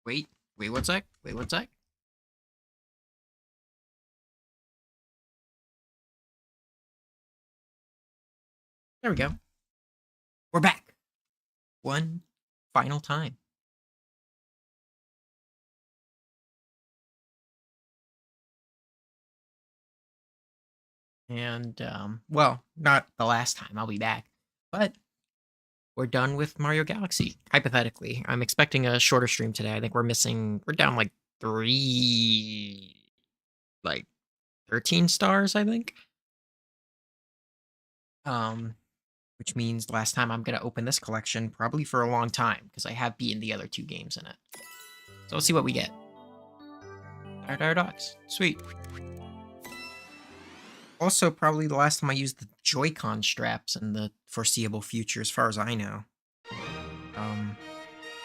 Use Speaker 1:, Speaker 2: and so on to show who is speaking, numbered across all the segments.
Speaker 1: Wait, wait one sec. Wait one sec. There we go. We're back. One final time. And, well, not the last time I'll be back, but we're done with Mario Galaxy, hypothetically. I'm expecting a shorter stream today. I think we're down like 3, like 13 stars, I think. Which means the last time I'm going to open this collection probably for a long time, because I have beaten the other 2 games in it. So let's see what we get. Dogs. Sweet. Also, probably the last time I used the Joy-Con straps in the foreseeable future, as far as I know.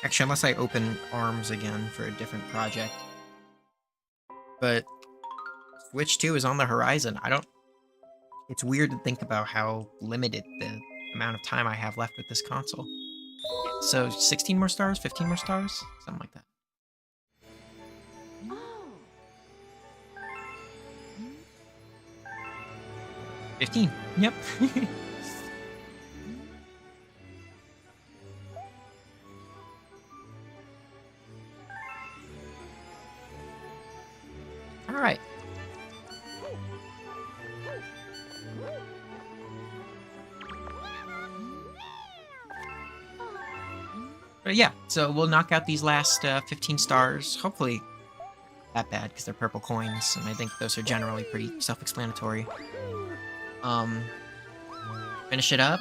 Speaker 1: Actually, unless I open ARMS again for a different project. But Switch 2 is on the horizon. It's weird to think about how limited the amount of time I have left with this console. So 16 more stars, 15 more stars, something like that. 15. Yep. All right. But yeah, so we'll knock out these last 15 stars. Hopefully that bad, because they're purple coins, and I think those are generally pretty self-explanatory. Finish it up.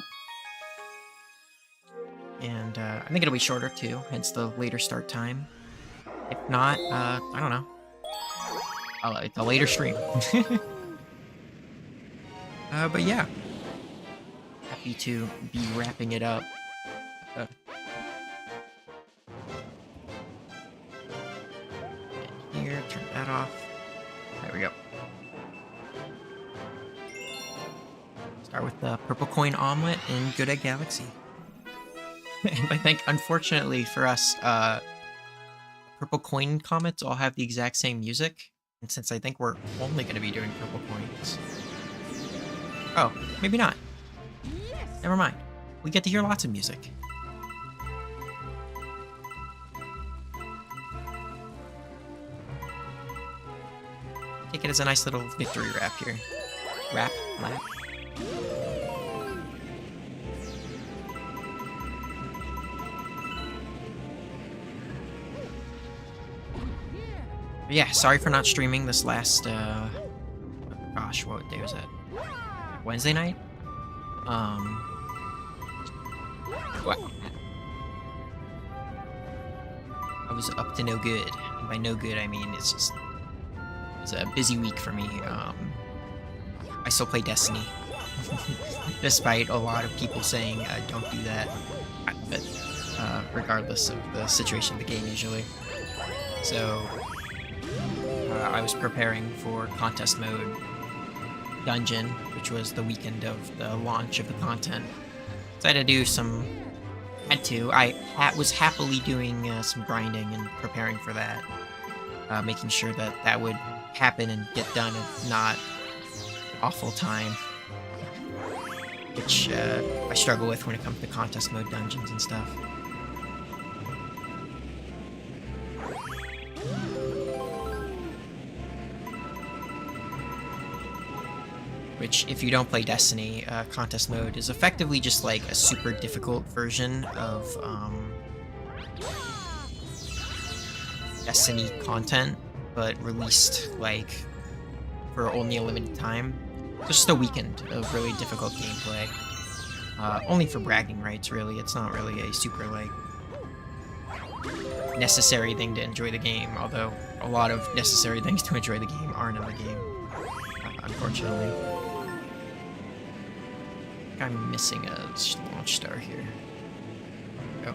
Speaker 1: And I think it'll be shorter too, hence the later start time. If not, I don't know. It's a later stream. But yeah. Happy to be wrapping it up. And here, turn that off. There we go. Start with the purple coin omelet in Good Egg Galaxy. And I think, unfortunately for us, purple coin comets all have the exact same music. And since I think we're only going to be doing purple coins... Oh, maybe not. Never mind. We get to hear lots of music. Take it as a nice little victory rap here. Rap? Lap? But yeah, sorry for not streaming this last, gosh, what day was that? Wednesday night? What? I was up to no good. And by no good, I mean it's a busy week for me. I still play Destiny. Despite a lot of people saying, don't do that. But, regardless of the situation of the game, usually. So, I was preparing for contest mode dungeon, which was the weekend of the launch of the content. So I had to do some... I was happily doing some grinding and preparing for that. Making sure that that would happen and get done in not awful time. Which I struggle with when it comes to contest mode dungeons and stuff. Which, if you don't play Destiny, contest mode is effectively just like a super difficult version of Destiny content, but released like for only a limited time. Just a weekend of really difficult gameplay. Only for bragging rights, really. It's not really a super like necessary thing to enjoy the game, although a lot of necessary things to enjoy the game aren't in the game, unfortunately. I'm missing a launch star here. Oh.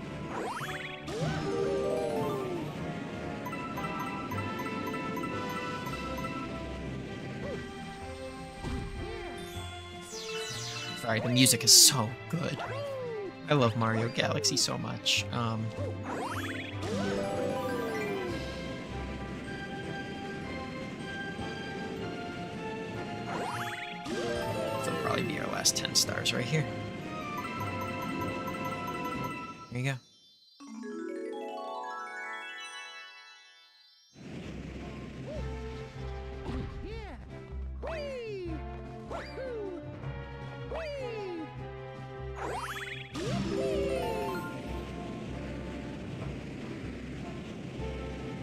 Speaker 1: Sorry, the music is so good. I love Mario Galaxy so much. last 10 stars right here. There you go.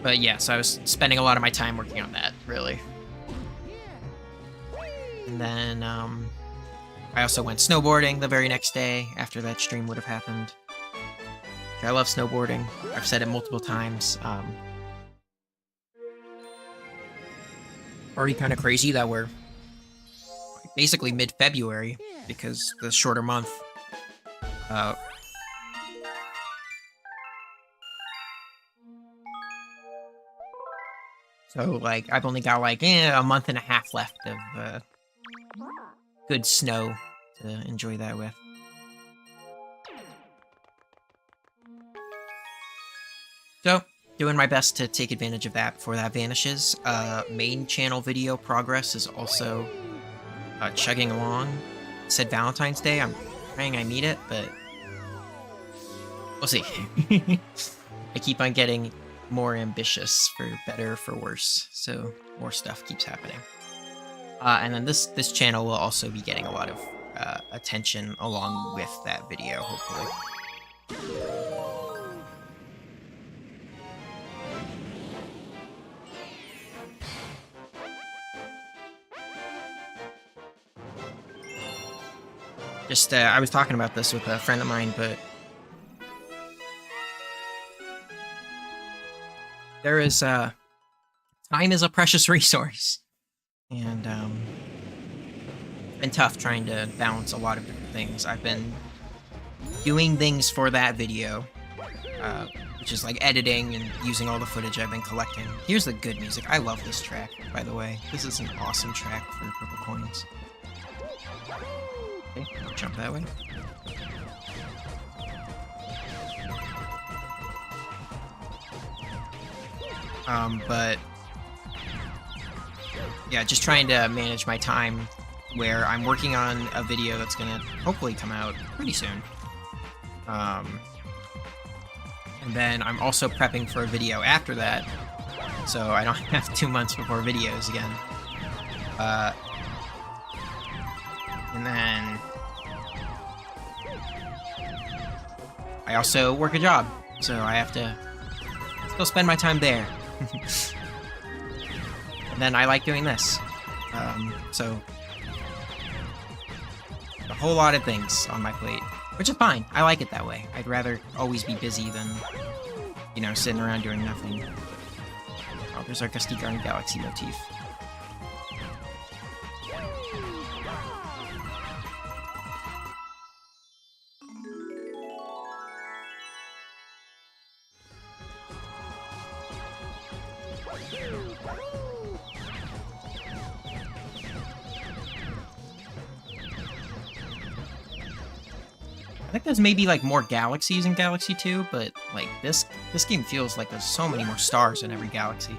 Speaker 1: But yeah, so I was spending a lot of my time working on that, really. And then I also went snowboarding the very next day after that stream would have happened. I love snowboarding. I've said it multiple times. Already kind of crazy that we're basically mid-February because the shorter month. So, like, I've only got, like, a month and a half left of good snow to enjoy that with. So, doing my best to take advantage of that before that vanishes. Main channel video progress is also chugging along. It said Valentine's Day. I'm praying I meet it, but we'll see. I keep on getting more ambitious, for better or for worse, so more stuff keeps happening. And then this channel will also be getting a lot of attention along with that video, hopefully. Just, I was talking about this with a friend of mine, but there is, time is a precious resource. And, it's been tough trying to balance a lot of different things. I've been doing things for that video, which is like editing and using all the footage I've been collecting. Here's the good music. I love this track, by the way. This is an awesome track for Purple Coins. Okay, I'll jump that way. But yeah, just trying to manage my time where I'm working on a video that's gonna hopefully come out pretty soon. And then I'm also prepping for a video after that, so I don't have 2 months before videos again. And then I also work a job, so I have to still spend my time there. And then I like doing this. So a whole lot of things on my plate, which is fine. I like it that way. I'd rather always be busy than, you know, sitting around doing nothing. Oh, there's our Gusty Garden Galaxy motif. I think there's maybe like more galaxies in Galaxy 2, but like this game feels like there's so many more stars in every galaxy,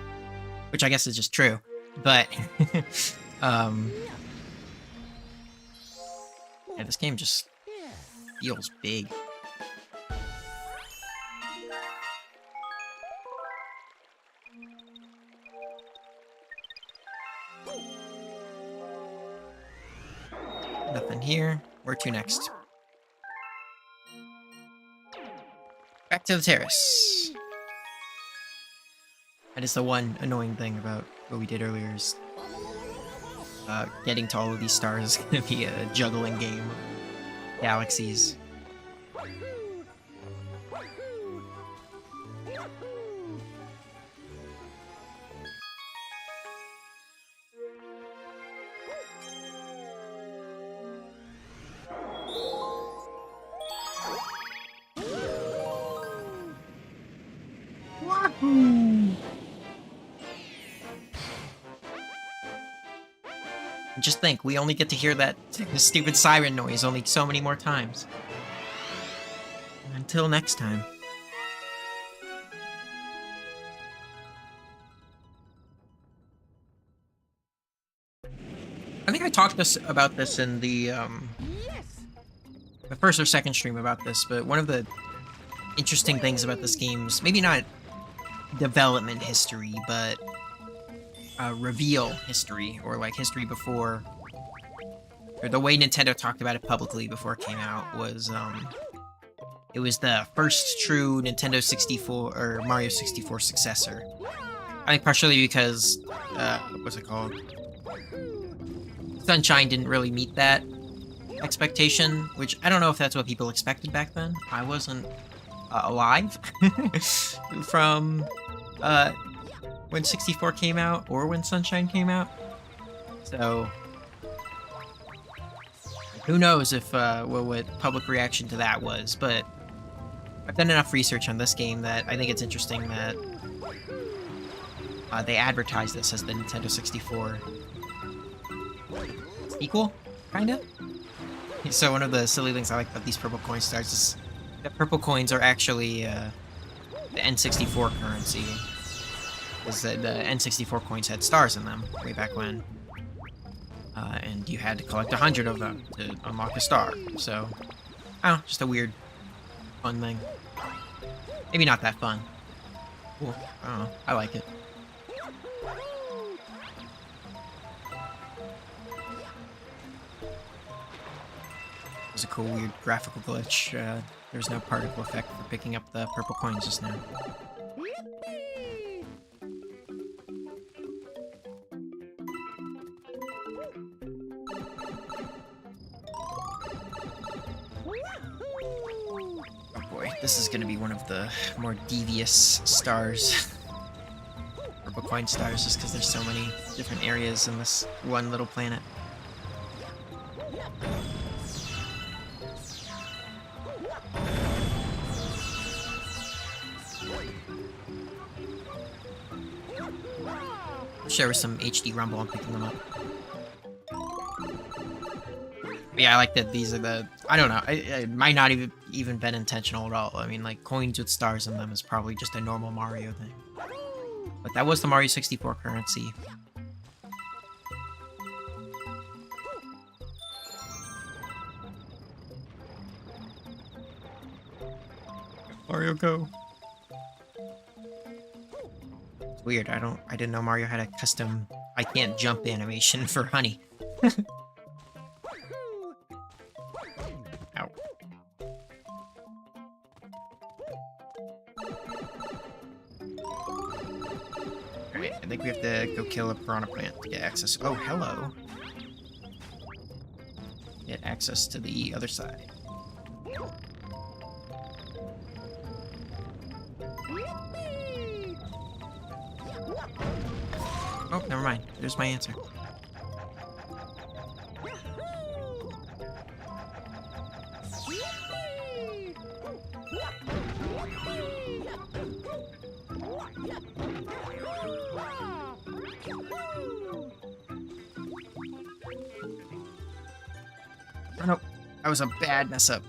Speaker 1: which I guess is just true. But yeah, this game just feels big. Nothing here. Where to next? Back to the terrace. That is the one annoying thing about what we did earlier is getting to all of these stars is going to be a juggling game of galaxies. Just think, we only get to hear that stupid siren noise only so many more times. Until next time. I think I talked about this in the first or second stream about this, but one of the interesting things about this game's maybe not development history, but reveal history, or like history before, or the way Nintendo talked about it publicly before it came out was it was the first true Nintendo 64 or Mario 64 successor. I think partially because what's it called? Sunshine didn't really meet that expectation, which I don't know if that's what people expected back then. I wasn't alive from when 64 came out or when Sunshine came out, so who knows if what public reaction to that was. But I've done enough research on this game that I think it's interesting that they advertise this as the Nintendo 64 sequel, kinda. So one of the silly things I like about these purple coin stars is that purple coins are actually the N64 currency. Is that the N64 coins had stars in them way back when, and you had to collect 100 of them to unlock a star. So, I don't know, just a weird, fun thing. Maybe not that fun. Cool. I don't know. I like it. It was a cool, weird graphical glitch. There's no particle effect for picking up the purple coins just now. This is gonna be one of the more devious stars. Purple coin stars, just because there's so many different areas in this one little planet. Share with some HD rumble on picking them up. Yeah, I like that these are the... I don't know. It might not even been intentional at all. I mean, like, coins with stars in them is probably just a normal Mario thing. But that was the Mario 64 currency. Mario, go. It's weird. I didn't know Mario had a custom I can't jump animation for Honey. Ow. Alright, I think we have to go kill a piranha plant to get access. Oh, hello. Get access to the other side. Oh, never mind. There's my answer. Oh no, that was a bad mess up.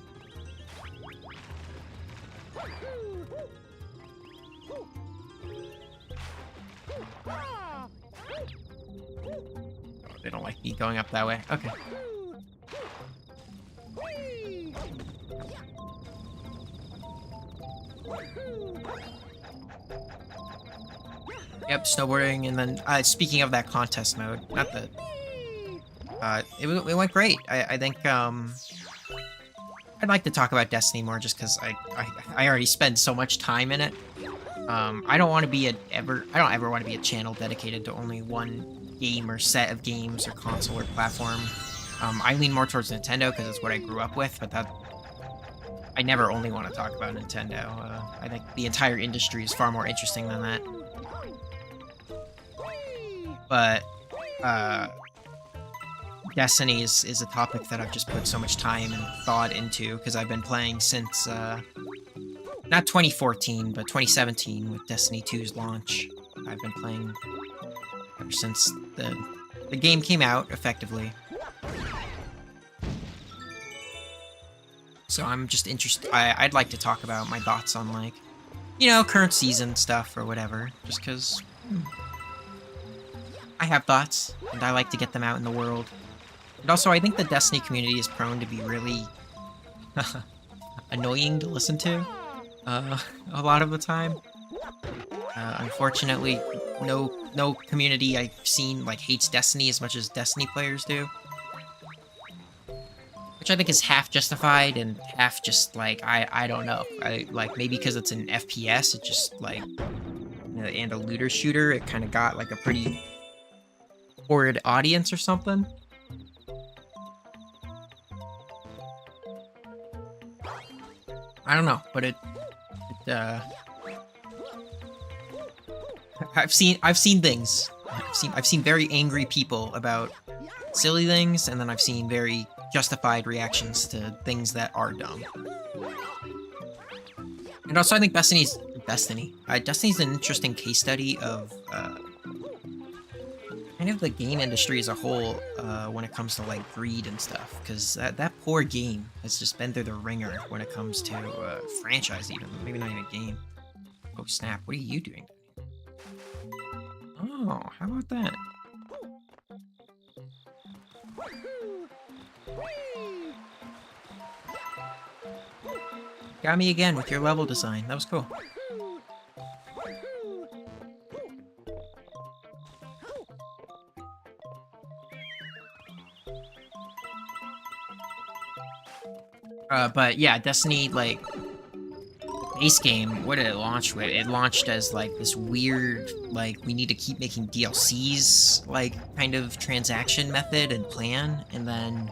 Speaker 1: They don't like me going up that way. Okay. Yep, snowboarding, and then speaking of that contest mode, not that it went great. I think I'd like to talk about Destiny more just because I already spend so much time in it. I don't want to be I don't ever want to be a channel dedicated to only one game or set of games or console or platform. I lean more towards Nintendo because it's what I grew up with, but I never only want to talk about Nintendo. I think the entire industry is far more interesting than that. But Destiny is a topic that I've just put so much time and thought into because I've been playing since not 2014 but 2017 with Destiny 2's launch. I've been playing ever since the game came out effectively. So I'm just interested. I'd like to talk about my thoughts on, like, you know, current season stuff or whatever, just because I have thoughts and I like to get them out in the world. And also, I think the Destiny community is prone to be really annoying to listen to uh, a lot of the time. Unfortunately, no community I've seen like hates Destiny as much as Destiny players do, which I think is half justified and half just like I don't know. I like maybe because it's an FPS, it just like and a looter shooter, it kind of got like a pretty horrid audience or something. I don't know, but I've seen things. I've seen very angry people about silly things, and then I've seen very justified reactions to things that are dumb. And also, I think Destiny's an interesting case study of kind of the game industry as a whole when it comes to like greed and stuff. Because that poor game has just been through the ringer when it comes to franchise, even maybe not even game. Oh snap! What are you doing? Oh, how about that? Got me again with your level design. That was cool. But yeah, Destiny, like, base game, what did it launch with? It launched as, like, this weird, like, we need to keep making DLCs, like, kind of transaction method and plan, and then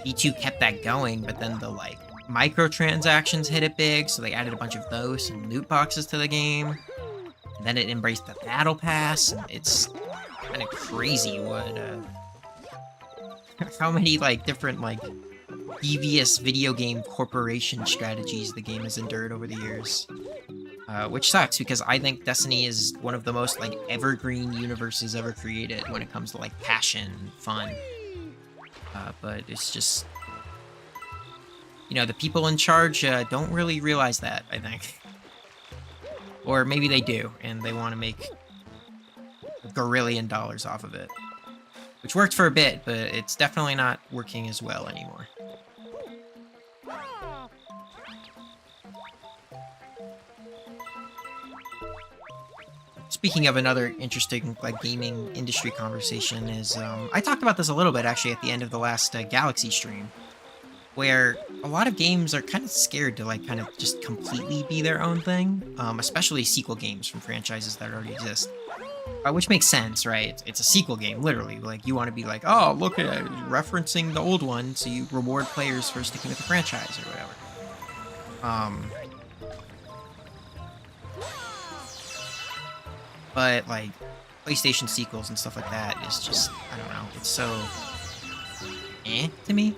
Speaker 1: E2 kept that going, but then the, like, microtransactions hit it big, so they added a bunch of those and loot boxes to the game, and then it embraced the battle pass, and it's kind of crazy what, how many, like, different, like, devious video game corporation strategies the game has endured over the years. Which sucks, because I think Destiny is one of the most, like, evergreen universes ever created when it comes to, like, passion and fun. But it's just... You know, the people in charge don't really realize that, I think. Or maybe they do, and they want to make $1 gazillion off of it. Which worked for a bit, but it's definitely not working as well anymore. Speaking of another interesting, like, gaming industry conversation is, I talked about this a little bit, actually, at the end of the last Galaxy stream, where a lot of games are kind of scared to, like, kind of just completely be their own thing, especially sequel games from franchises that already exist. Which makes sense, right? It's a sequel game, literally. Like, you want to be like, oh, look at it, referencing the old one, so you reward players for sticking with the franchise or whatever. But, like, PlayStation sequels and stuff like that is just, I don't know, it's so to me.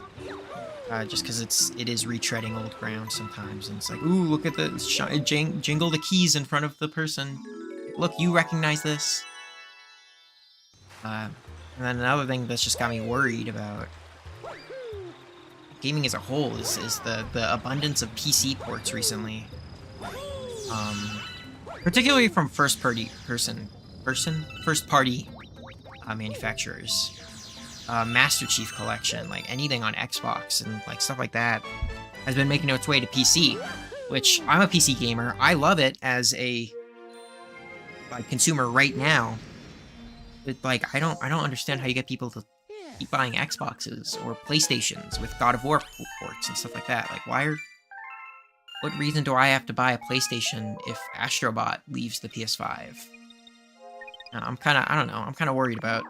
Speaker 1: Just because it is retreading old ground sometimes, and it's like, ooh, look at the jingle the keys in front of the person. Look, you recognize this. And then another thing that's just got me worried about gaming as a whole is the abundance of PC ports recently. Particularly from first party manufacturers. Master Chief Collection, like anything on Xbox and like stuff like that, has been making its way to PC, which I'm a PC gamer. I love it as a like consumer right now. But like I don't understand how you get people to keep buying Xboxes or PlayStations with God of War ports and stuff like that. Like what reason do I have to buy a PlayStation if Astrobot leaves the PS5? I'm kind of worried about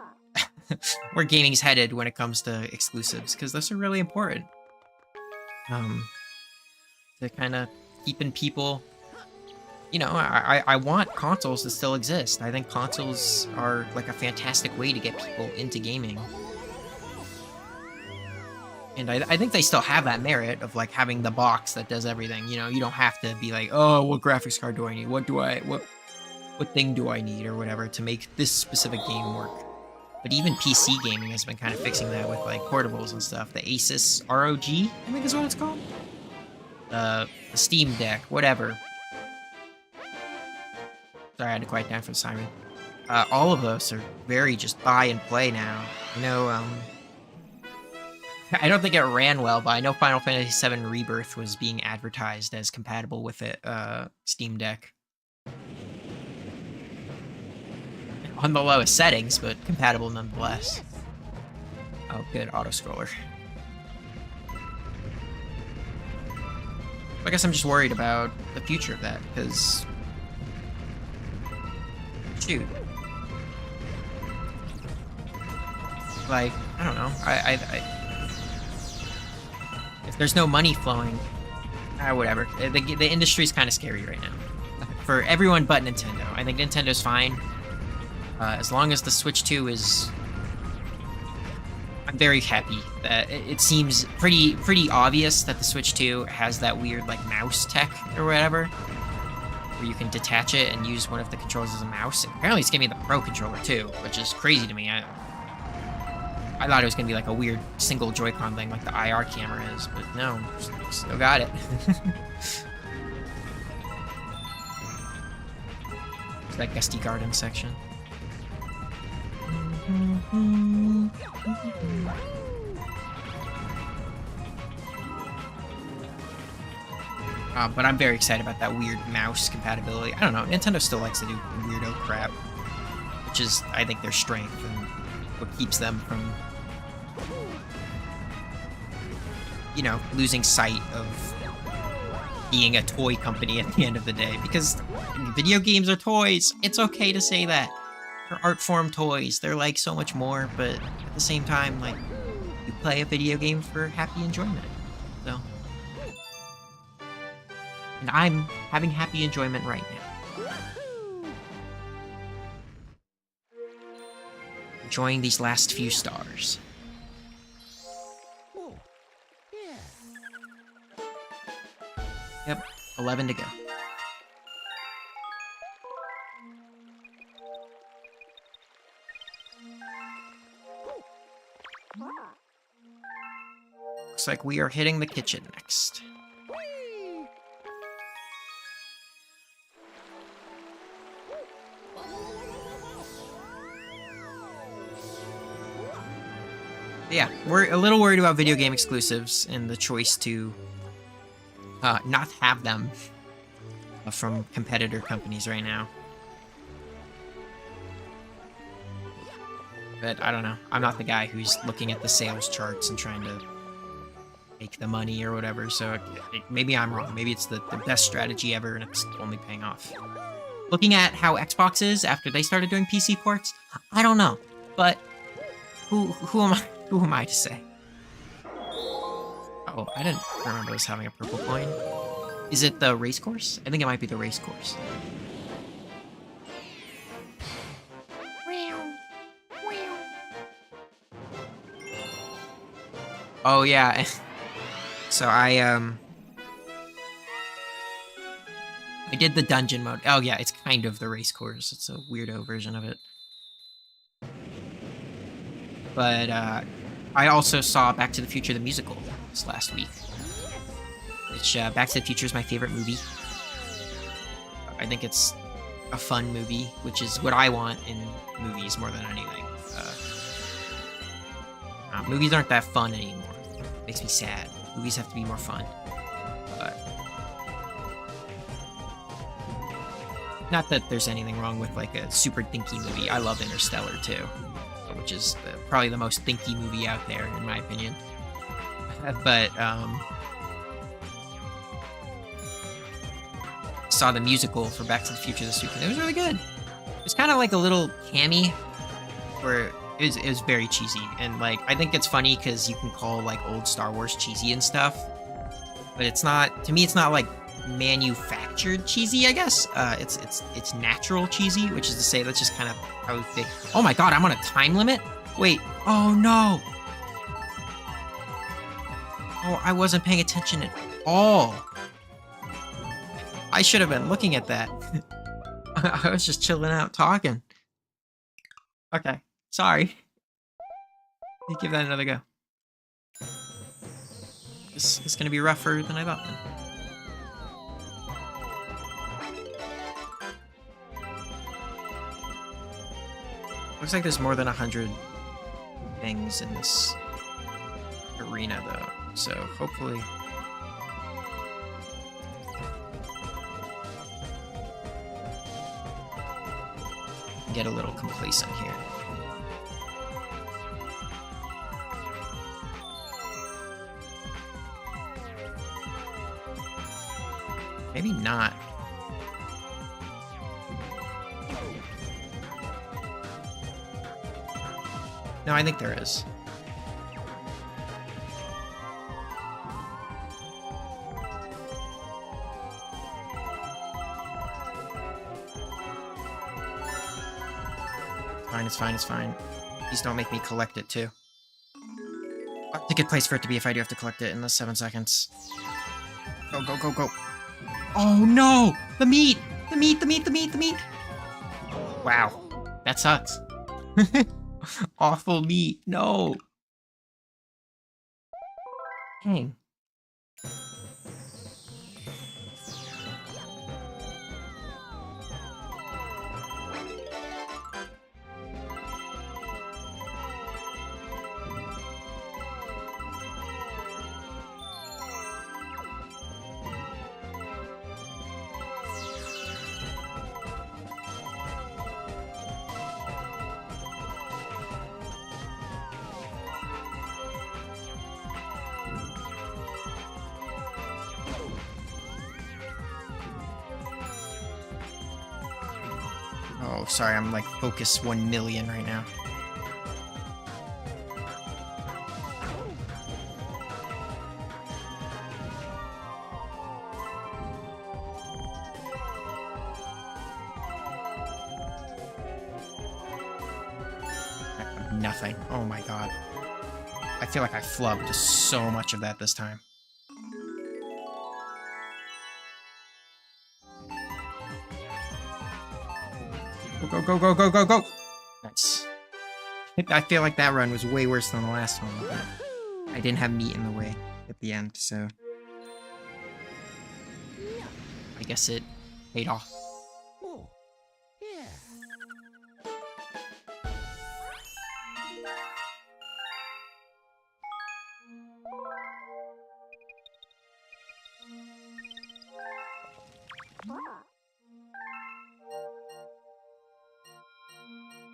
Speaker 1: where gaming's headed when it comes to exclusives, because those are really important. To kind of keeping people, you know, I want consoles to still exist. I think consoles are like a fantastic way to get people into gaming. And I think they still have that merit of like having the box that does everything. You know, you don't have to be like, oh, what graphics card do I need? What thing do I need or whatever to make this specific game work. But even PC gaming has been kind of fixing that with like portables and stuff. The Asus ROG, I think is what it's called. The Steam Deck, whatever. Sorry, I had to quiet down for the siren. All of those are very just buy and play now. You know, I don't think it ran well, but I know Final Fantasy VII Rebirth was being advertised as compatible with it, Steam Deck. On the lowest settings, but compatible nonetheless. Oh, good, auto-scroller. I guess I'm just worried about the future of that, because... Shoot. Like, I don't know. If there's no money flowing, whatever. The industry's kind of scary right now. For everyone but Nintendo. I think Nintendo's fine. As long as the Switch 2 is... I'm very happy that it seems pretty obvious that the Switch 2 has that weird, like, mouse tech or whatever. Where you can detach it and use one of the controllers as a mouse. And apparently it's giving me the Pro Controller, too, which is crazy to me. I thought it was going to be like a weird single Joy-Con thing like the IR camera is, but no, still got it. It's that Gusty Garden section. But I'm very excited about that weird mouse compatibility. I don't know, Nintendo still likes to do weirdo crap, which is, I think, their strength and what keeps them from, you know, losing sight of being a toy company at the end of the day. Because video games are toys. It's okay to say that. They're art form toys. They're like so much more, but at the same time, like, you play a video game for happy enjoyment. So. And I'm having happy enjoyment right now. Enjoying these last few stars. Yep, 11 to go. Looks like we are hitting the kitchen next. Yeah, we're a little worried about video game exclusives and the choice to not have them from competitor companies right now. But I don't know. I'm not the guy who's looking at the sales charts and trying to make the money or whatever, so maybe I'm wrong. Maybe it's the best strategy ever and it's only paying off. Looking at how Xbox is after they started doing PC ports, I don't know. But who am I? Who am I to say? Oh, I didn't remember us having a purple coin. Is it the race course? I think it might be the race course. Oh yeah. So I did the dungeon mode. Oh yeah, it's kind of the race course. It's a weirdo version of it. But I also saw Back to the Future the musical this last week. Which Back to the Future is my favorite movie. I think it's a fun movie, which is what I want in movies more than anything. Movies aren't that fun anymore. It makes me sad. Movies have to be more fun. But not that there's anything wrong with like a super dinky movie. I love Interstellar too, which is probably the most dinky movie out there in my opinion. But saw the musical for Back to the Future this week, and it was really good. It was kind of like a little cammy, where it was very cheesy, and like I think it's funny because you can call like old Star Wars cheesy and stuff, but it's not. To me, it's not like manufactured cheesy. I guess it's natural cheesy, which is to say that's just kind of how we think. Oh my god, I'm on a time limit. Wait. Oh no. Oh, I wasn't paying attention at all. I should have been looking at that. I was just chilling out talking. Okay, sorry. Let me give that another go. This is gonna be rougher than I thought then. Looks like there's more than 100 things in this arena though, so hopefully. Get a little complacent here. Maybe not. No, I think there is. Fine, it's fine, it's fine. Please don't make me collect it, too. That's a good place for it to be if I do have to collect it in the 7 seconds. Go, go, go, go. Oh, no! The meat! The meat, the meat, the meat, the meat! Wow. That sucks. Awful meat. No. Dang. Oh, sorry, I'm like focus 1 million right now. Nothing. Oh my god. I feel like I flubbed so much of that this time. Go, go, go, go, go, go! Nice. I feel like that run was way worse than the last one. But I didn't have meat in the way at the end, so... I guess it paid off.
Speaker 2: Oh, yeah.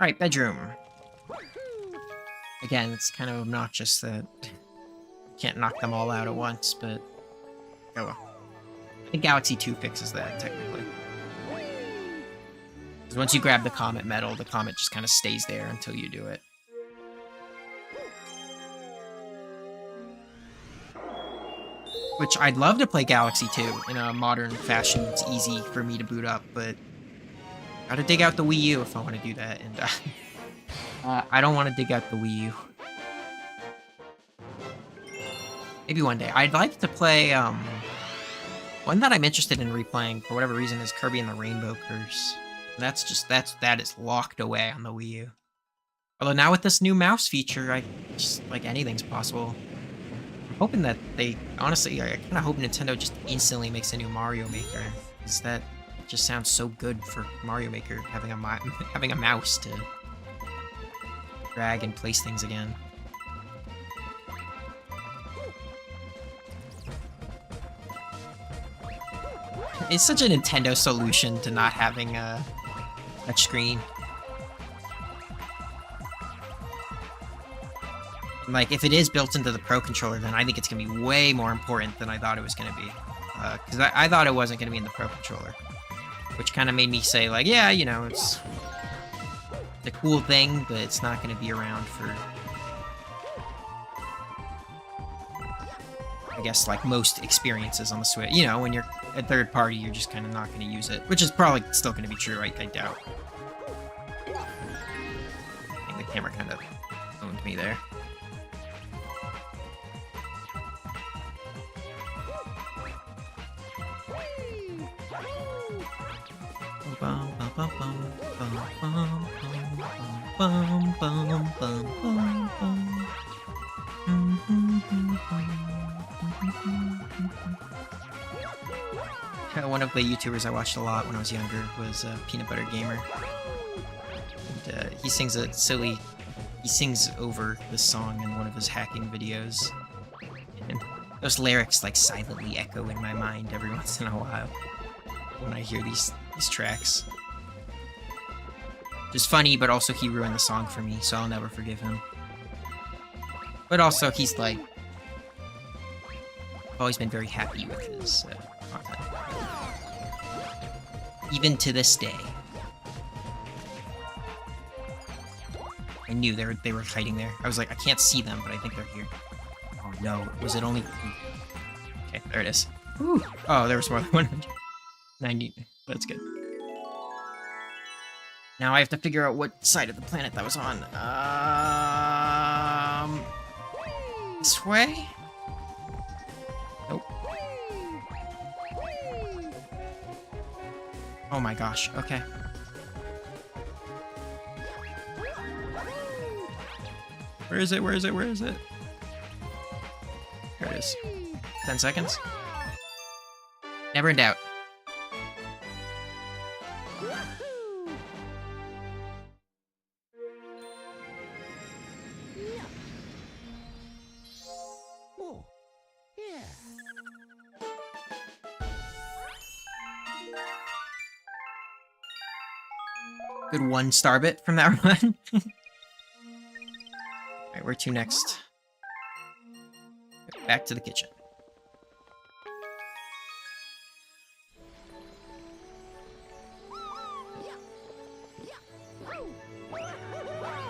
Speaker 1: Alright, bedroom. Again, it's kind of obnoxious that you can't knock them all out at once, but... oh well. I think Galaxy 2 fixes that, technically. Because once you grab the Comet Medal, the Comet just kind of stays there until you do it. Which, I'd love to play Galaxy 2 in a modern fashion. It's easy for me to boot up, but... gotta dig out the Wii U if I want to do that, and I don't want to dig out the Wii U. Maybe one day. I'd like to play, one that I'm interested in replaying, for whatever reason, is Kirby and the Rainbow Curse. That is locked away on the Wii U. Although now with this new mouse feature, like, anything's possible. I'm hoping that they, honestly, I kind of hope Nintendo just instantly makes a new Mario Maker, because that just sounds so good for Mario Maker, having a mouse to drag and place things again. It's such a Nintendo solution to not having a touchscreen. Like, if it is built into the Pro Controller, then I think it's gonna be way more important than I thought it was gonna be. Because I thought it wasn't gonna be in the Pro Controller. Which kind of made me say, like, yeah, you know, it's a cool thing, but it's not going to be around for, I guess, like, most experiences on the Switch. You know, when you're a third party, you're just kind of not going to use it. Which is probably still going to be true, I doubt. I think the camera kind of owned me there. One of the YouTubers I watched a lot when I was younger was Peanut Butter Gamer. And, he sings over this song in one of his hacking videos. And those lyrics like silently echo in my mind every once in a while when I hear these tracks. Just funny, but also he ruined the song for me, so I'll never forgive him. But also, he's like... I've always been very happy with his content. Even to this day. I knew they were hiding there. I was like, I can't see them, but I think they're here. Oh no, was it only... Okay, there it is. Whew. Oh, there was more than 190. That's good. Now I have to figure out what side of the planet that was on. This way? Nope. Oh my gosh, okay. Where is it? Where is it? Where is it? There it is. 10 seconds. Never in doubt.
Speaker 2: Oh, yeah.
Speaker 1: Good 1-star bit from that run. Alright, where to next? Back to the kitchen.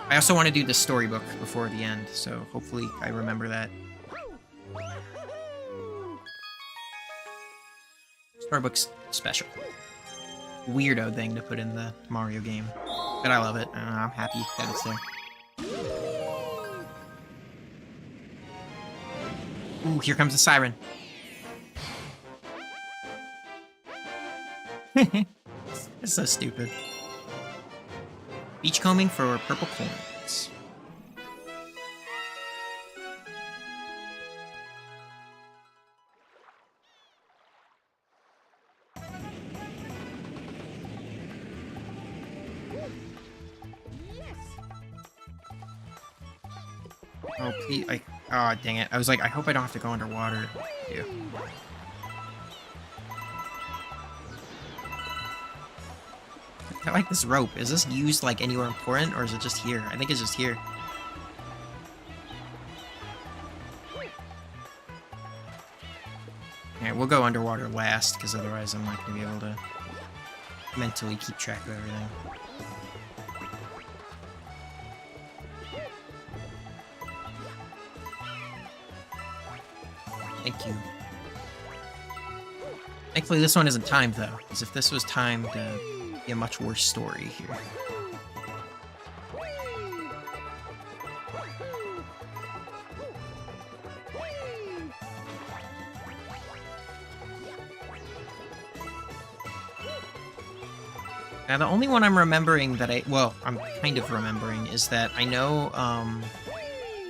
Speaker 1: I also want to do the storybook before the end, so hopefully I remember that. Storybook's special. Weirdo thing to put in the Mario game. But I love it, and I'm happy that it's there. Ooh, here comes the siren. It's so stupid. Beachcombing for purple coins. Oh, please, oh, dang it. I was like, I hope I don't have to go underwater. Yeah. I like this rope. Is this used, like, anywhere important, or is it just here? I think it's just here. Alright, we'll go underwater last, because otherwise I'm not going to be able to mentally keep track of everything. Thank you. Thankfully, this one isn't timed, though, because if this was timed, it'd be a much worse story here. Now, the only one I'm remembering that well, I'm kind of remembering, is that I know,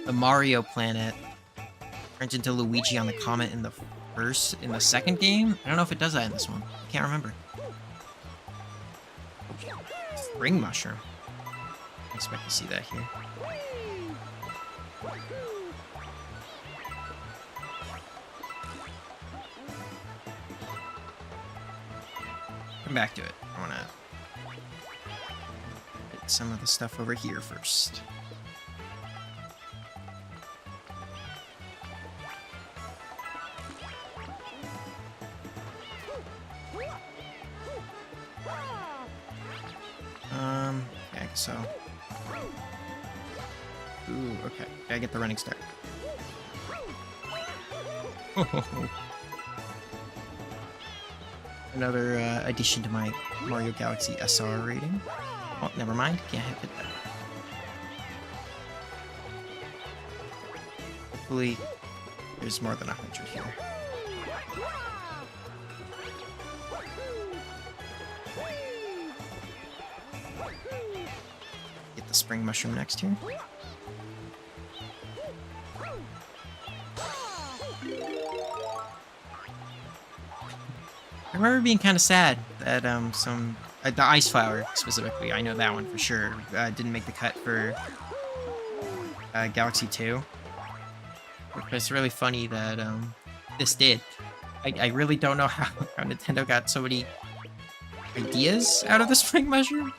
Speaker 1: the Mario planet turns into Luigi on the Comet in the second game? I don't know if it does that in this one. I can't remember. Spring mushroom. I expect to see that here. Come back to it. I wanna get some of the stuff over here first. Yeah, I guess so. Ooh, okay. Gotta get the running start. Another addition to my Mario Galaxy SR rating. Oh, never mind. Can't hit that. Hopefully, there's more than 100 here. Get the spring mushroom next here. I remember being kind of sad that the ice flower specifically, I know that one for sure, didn't make the cut for Galaxy 2. It's really funny that this did. I really don't know how Nintendo got so many ideas out of the spring mushroom,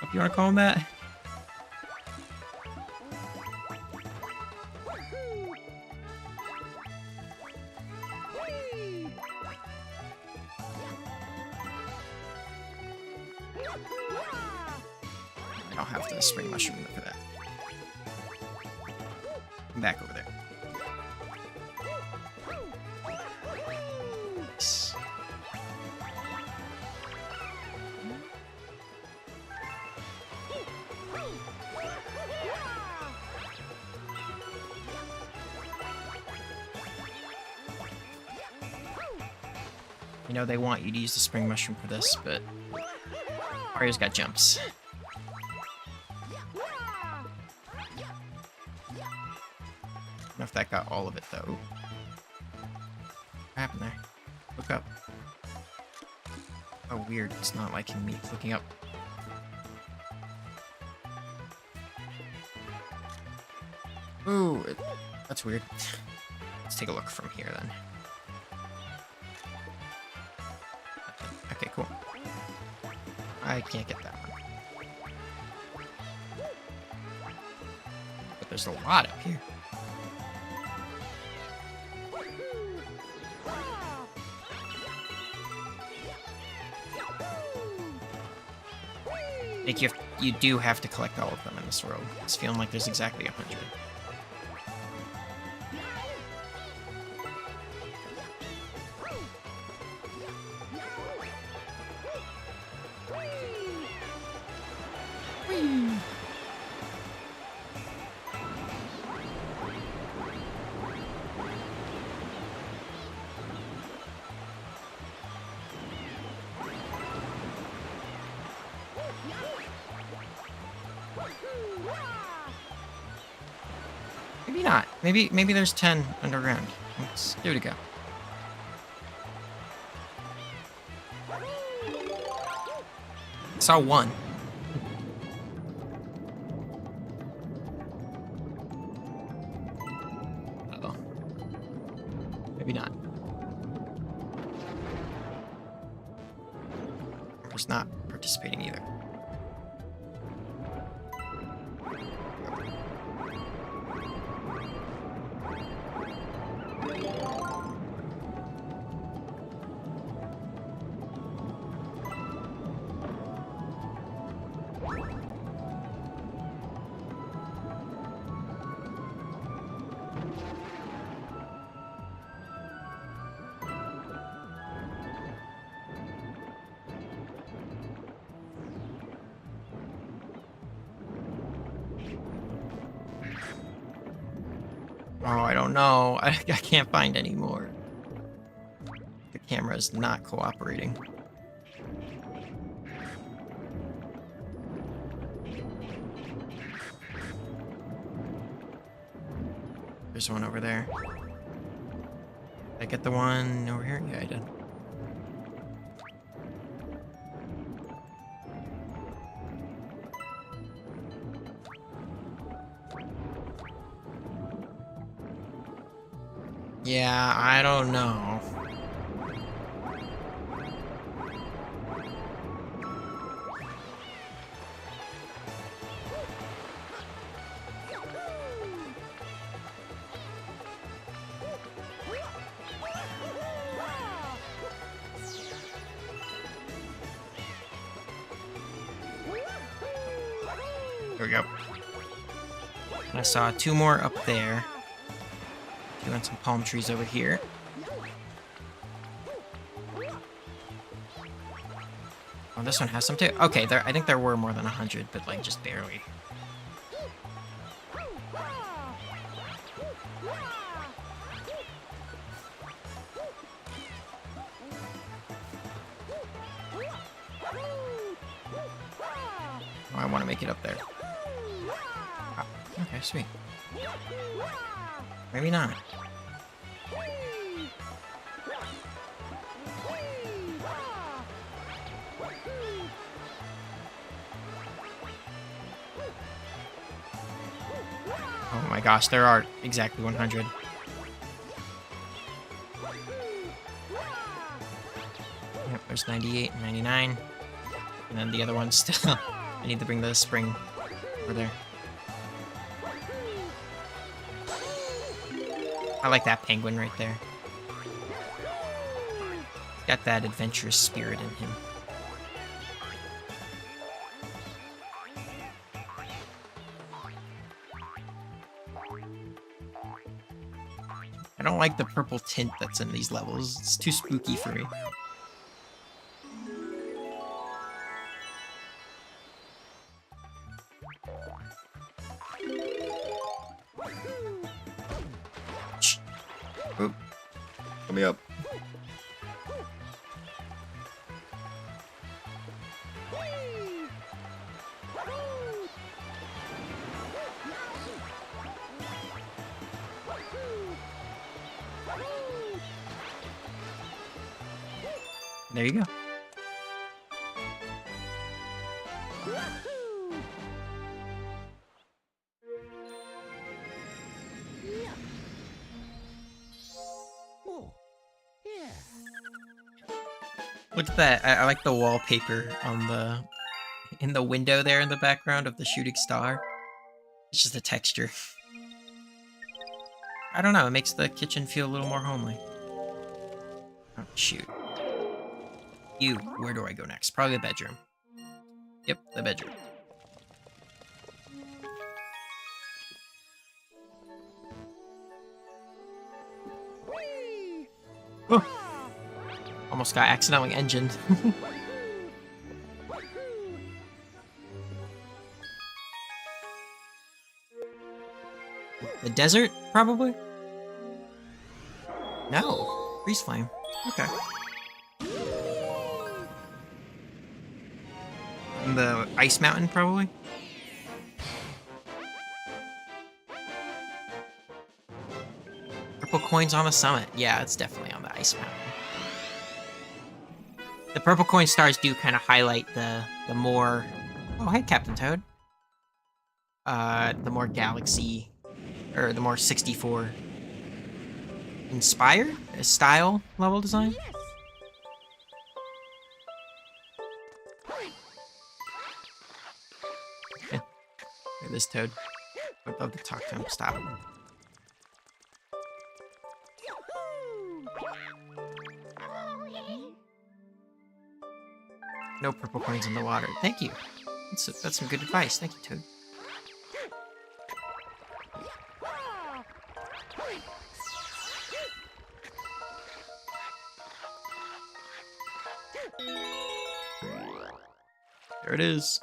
Speaker 1: if you want to call them that. I don't have the spring mushroom for that. I'm back over there. Nice. You know, they want you to use the spring mushroom for this, but Mario's got jumps. I don't know if that got all of it, though. What happened there? Look up. Oh, weird. It's not liking me looking up. Ooh, that's weird. Let's take a look from here, then. Okay, cool. I can't get that one. But there's a lot up here. Like, you do have to collect all of them in this world. It's feeling like there's exactly 100. Maybe not. Maybe there's 10 underground. Let's give it a go. Saw one. Uh-oh. Maybe not. Just not participating either. Oh, I don't know. I can't find any more. The camera is not cooperating. There's one over there. Did I get the one over here? Yeah, I did. Yeah, I don't know. There we go. I saw two more up there. And some palm trees over here. Oh, this one has some too. Okay, I think there were more than 100, but like just barely. Oh, I want to make it up there. Oh, okay, sweet. Maybe not. Oh my gosh, there are exactly 100. There's 98 and 99. And then the other one's still... I need to bring the spring over there. I like that penguin right there. Got that adventurous spirit in him. I don't like the purple tint that's in these levels. It's too spooky for me.
Speaker 3: Oop. Let me up.
Speaker 1: There you go.
Speaker 2: Oh, yeah.
Speaker 1: Look at that. I like the wallpaper on the... in the window there in the background of the shooting star. It's just the texture. I don't know, it makes the kitchen feel a little more homely. Oh, shoot. Where do I go next? Probably the bedroom. Yep, the bedroom. Oh. Almost got accidentally engined. The desert, probably? No. Freeze flame. Okay. The ice mountain, probably? Purple coins on the summit. Yeah, it's definitely on the ice mountain. The purple coin stars do kind of highlight the more... Oh, hey, Captain Toad. The more galaxy... Or the more 64... inspired? Style level design? Look at this Toad. I'd love to talk to him. Stop. No purple coins in the water. Thank you. That's some good advice. Thank you, Toad. There it is.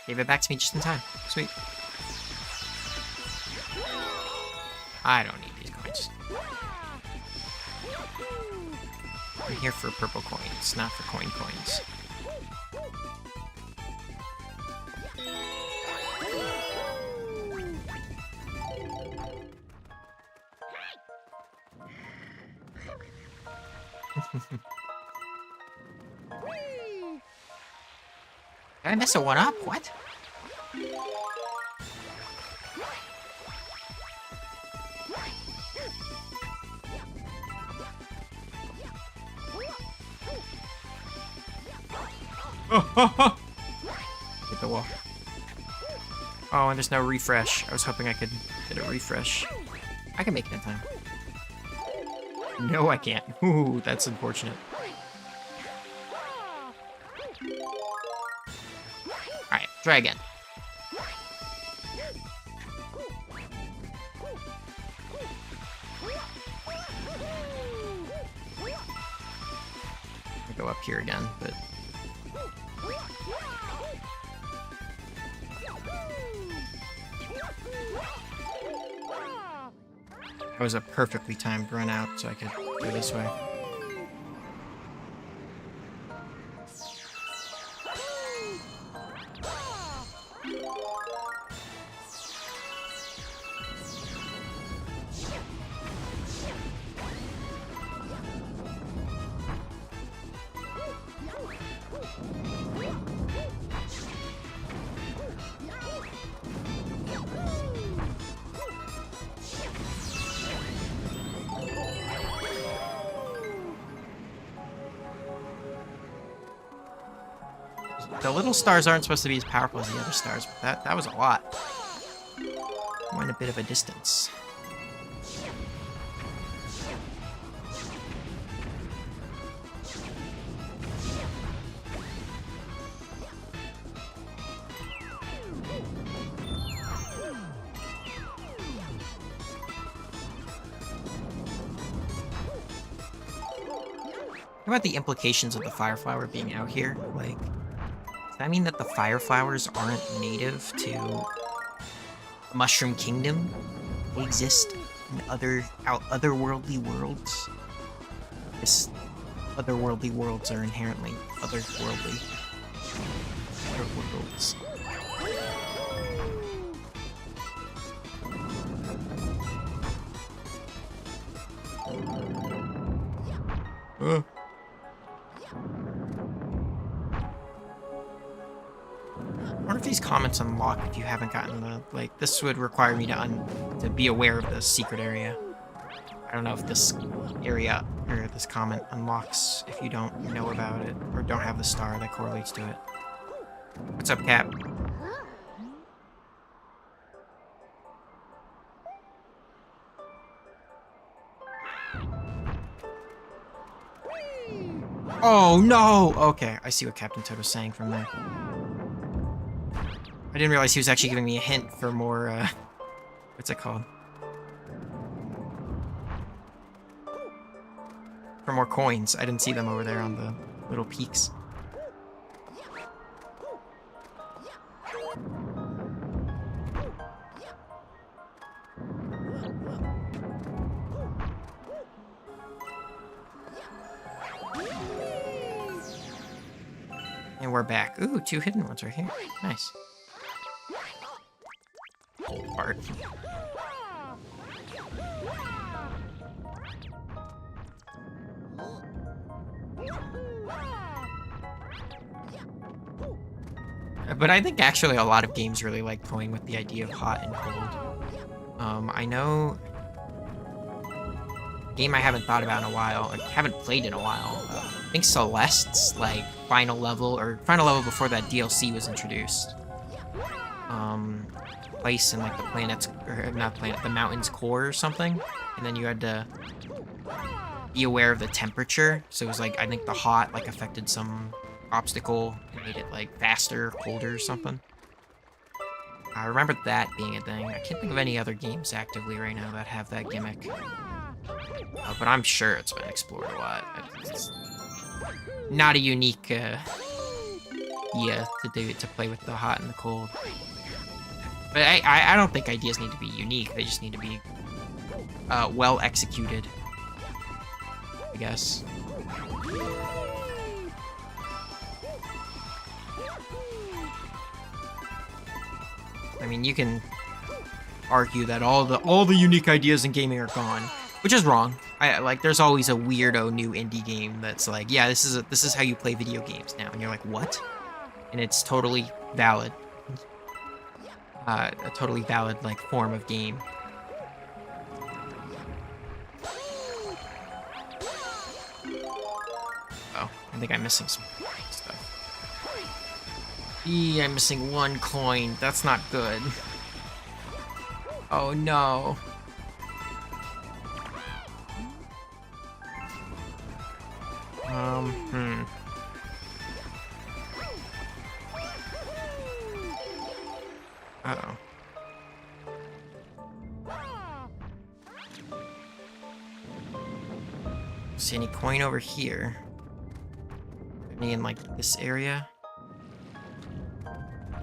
Speaker 1: Gave it back to me just in time. Sweet. I don't need these coins. I'm here for purple coins, not for coins. Did I mess a one up? What? Hit the wall. Oh, and there's no refresh. I was hoping I could get a refresh. I can make it in time. No, I can't. Ooh, that's unfortunate. Alright, try again. I go up here again, but... That was a perfectly timed run out, so I could go this way. The little stars aren't supposed to be as powerful as the other stars, but that was a lot. Went a bit of a distance. What about the implications of the fire flower being out here? Like, does that mean that the fire flowers aren't native to Mushroom Kingdom? They exist in otherworldly worlds? This otherworldly worlds are inherently otherworldly. Other worlds. I wonder if these comments unlock if you haven't gotten the, like, this would require me to be aware of the secret area. I don't know if this area, or this comment unlocks if you don't know about it, or don't have the star that correlates to it. What's up, Cap? Oh, no! Okay, I see what Captain Toad was saying from there. I didn't realize he was actually giving me a hint for more, what's it called? For more coins. I didn't see them over there on the little peaks. And we're back. Ooh, 2 hidden ones right here. Nice. Whole part. But I think actually a lot of games really like toying with the idea of hot and cold. I know a game I haven't thought about in a while, I haven't played in a while. I think Celeste's like final level before that DLC was introduced. Place in like the planet's, or not planet, the mountain's core or something, and then you had to be aware of the temperature. So it was like, I think the hot like affected some obstacle and made it like faster, colder or something. I remember that being a thing. I can't think of any other games actively right now that have that gimmick. But I'm sure it's been explored a lot. It's not a unique to play with the hot and the cold. But I don't think ideas need to be unique. They just need to be well executed, I guess. I mean, you can argue that all the unique ideas in gaming are gone, which is wrong. Like, there's always a weirdo new indie game that's like, yeah, this is how you play video games now, and you're like, what? And it's totally valid. A totally valid like form of game. Oh, I think I'm missing some stuff. I'm missing 1 coin. That's not good. Oh no. Uh-oh. See any coin over here? Any in like this area?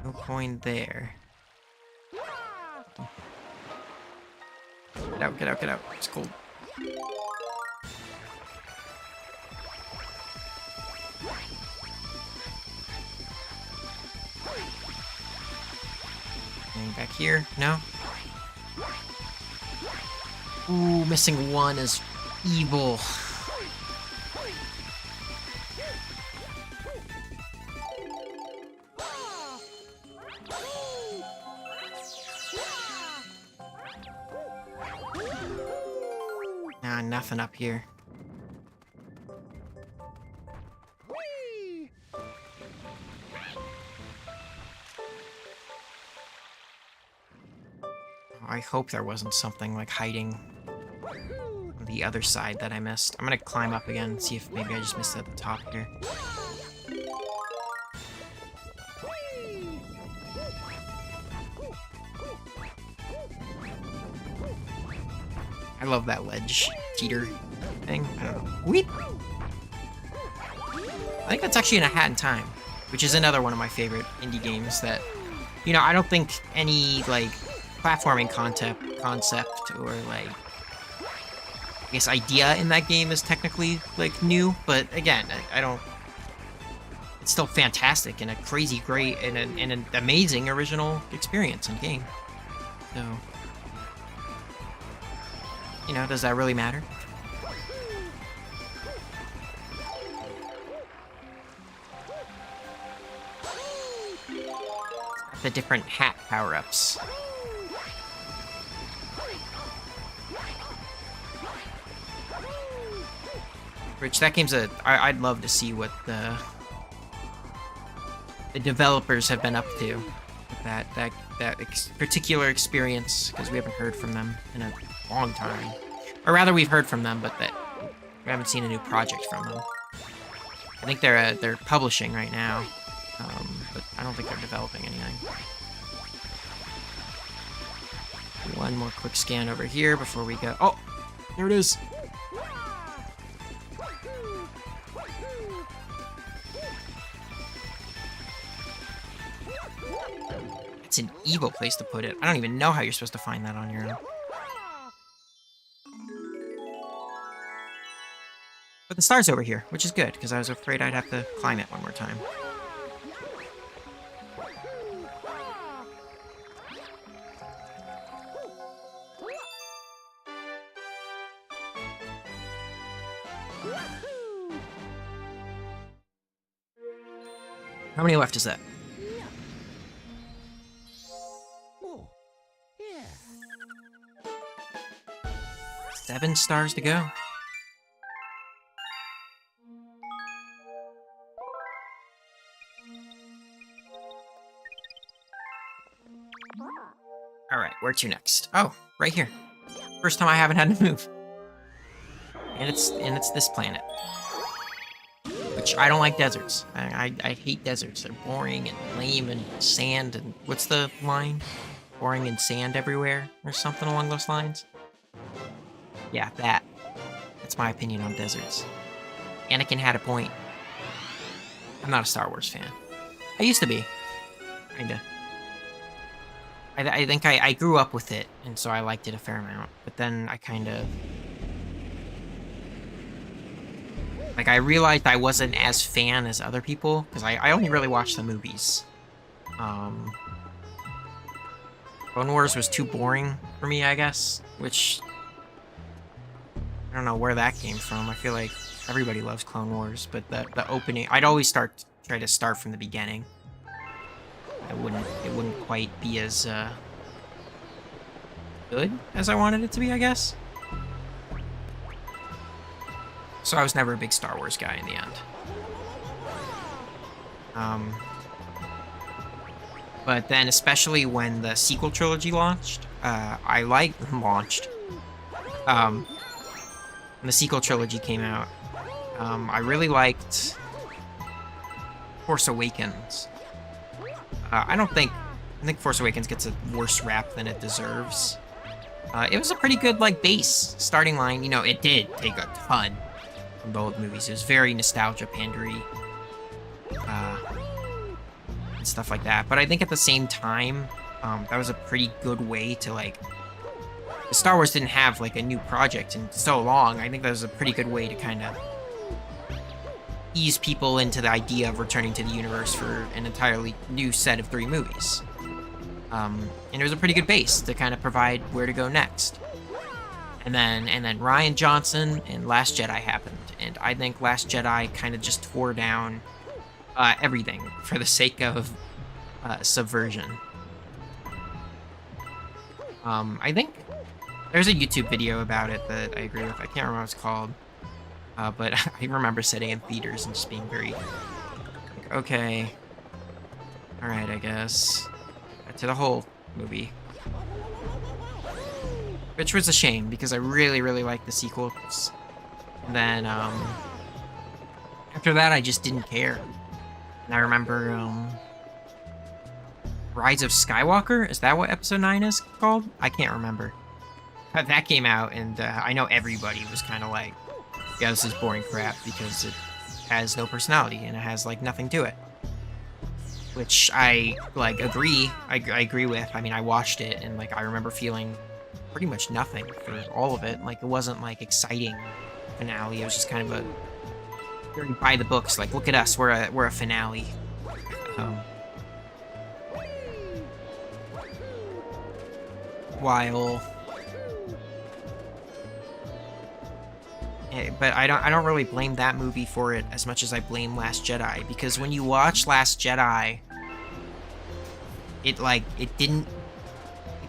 Speaker 1: No coin there. Get out, get out, get out. It's cold. And back here. No? Ooh, missing one is evil. Nah, nothing up here.
Speaker 2: Whee!
Speaker 1: I hope there wasn't something like hiding on the other side that I missed. I'm gonna climb up again and see if maybe I just missed it at the top here. I love that ledge teeter thing. I don't know. Weep. I think that's actually in A Hat in Time, which is another one of my favorite indie games that, you know, I don't think any, like, platforming concept or, like, I guess idea in that game is technically, like, new, but again, I don't... It's still fantastic and a crazy great and an amazing original experience in game. So... You know, does that really matter? The different hat power-ups. Which, that game's I'd love to see what the developers have been up to with that particular experience, because we haven't heard from them in a long time. Or rather, we've heard from them, but that we haven't seen a new project from them. I think they're publishing right now, but I don't think they're developing anything. One more quick scan over here before we go. Oh, there it is. It's an evil place to put it. I don't even know how you're supposed to find that on your own. But the star's over here, which is good, because I was afraid I'd have to climb it one more time. How many left is that?
Speaker 2: Oh, yeah.
Speaker 1: 7 stars to go. Alright, where to next? Oh, right here. First time I haven't had to move. And it's this planet. Which, I don't like deserts. I hate deserts. They're boring and lame and sand and... What's the line? Boring and sand everywhere? Or something along those lines? Yeah, that. That's my opinion on deserts. Anakin had a point. I'm not a Star Wars fan. I used to be. Kinda. I think I grew up with it, and so I liked it a fair amount. But then I kind of... Like, I realized I wasn't as fan as other people, because I only really watched the movies. Clone Wars was too boring for me, I guess, which... I don't know where that came from. I feel like everybody loves Clone Wars, but the opening... I'd always try to start from the beginning. It wouldn't quite be as good as I wanted it to be, I guess. So I was never a big Star Wars guy in the end. But then, especially when the sequel trilogy launched, when the sequel trilogy came out, I really liked Force Awakens. I think Force Awakens gets a worse rap than it deserves. It was a pretty good, like, base starting line. You know, it did take a ton from the old movies. It was very nostalgia pandery, and stuff like that. But I think at the same time, that was a pretty good way to, like, Star Wars didn't have like a new project in so long. I think that was a pretty good way to kind of ease people into the idea of returning to the universe for an entirely new set of 3 movies. And it was a pretty good base to kind of provide where to go next. And then Rian Johnson and Last Jedi happened, and I think Last Jedi kind of just tore down everything for the sake of subversion. I think there's a YouTube video about it that I agree with. I can't remember what it's called, but I remember sitting in theaters and just being very like, okay, all right, I guess. To the whole movie. Which was a shame, because I really, really liked the sequels. And then, after that, I just didn't care. And I remember, Rise of Skywalker? Is that what Episode 9 is called? I can't remember. But that came out, and I know everybody was kind of like, yeah, this is boring crap, because it has no personality, and it has, like, nothing to it. Which I, like, agree. I agree with. I mean, I watched it, and, like, I remember feeling pretty much nothing for all of it. Like, it wasn't, like, exciting finale. It was just kind of a very by the books. Like, look at us. We're a finale. While... But I don't really blame that movie for it as much as I blame Last Jedi, because when you watch Last Jedi, it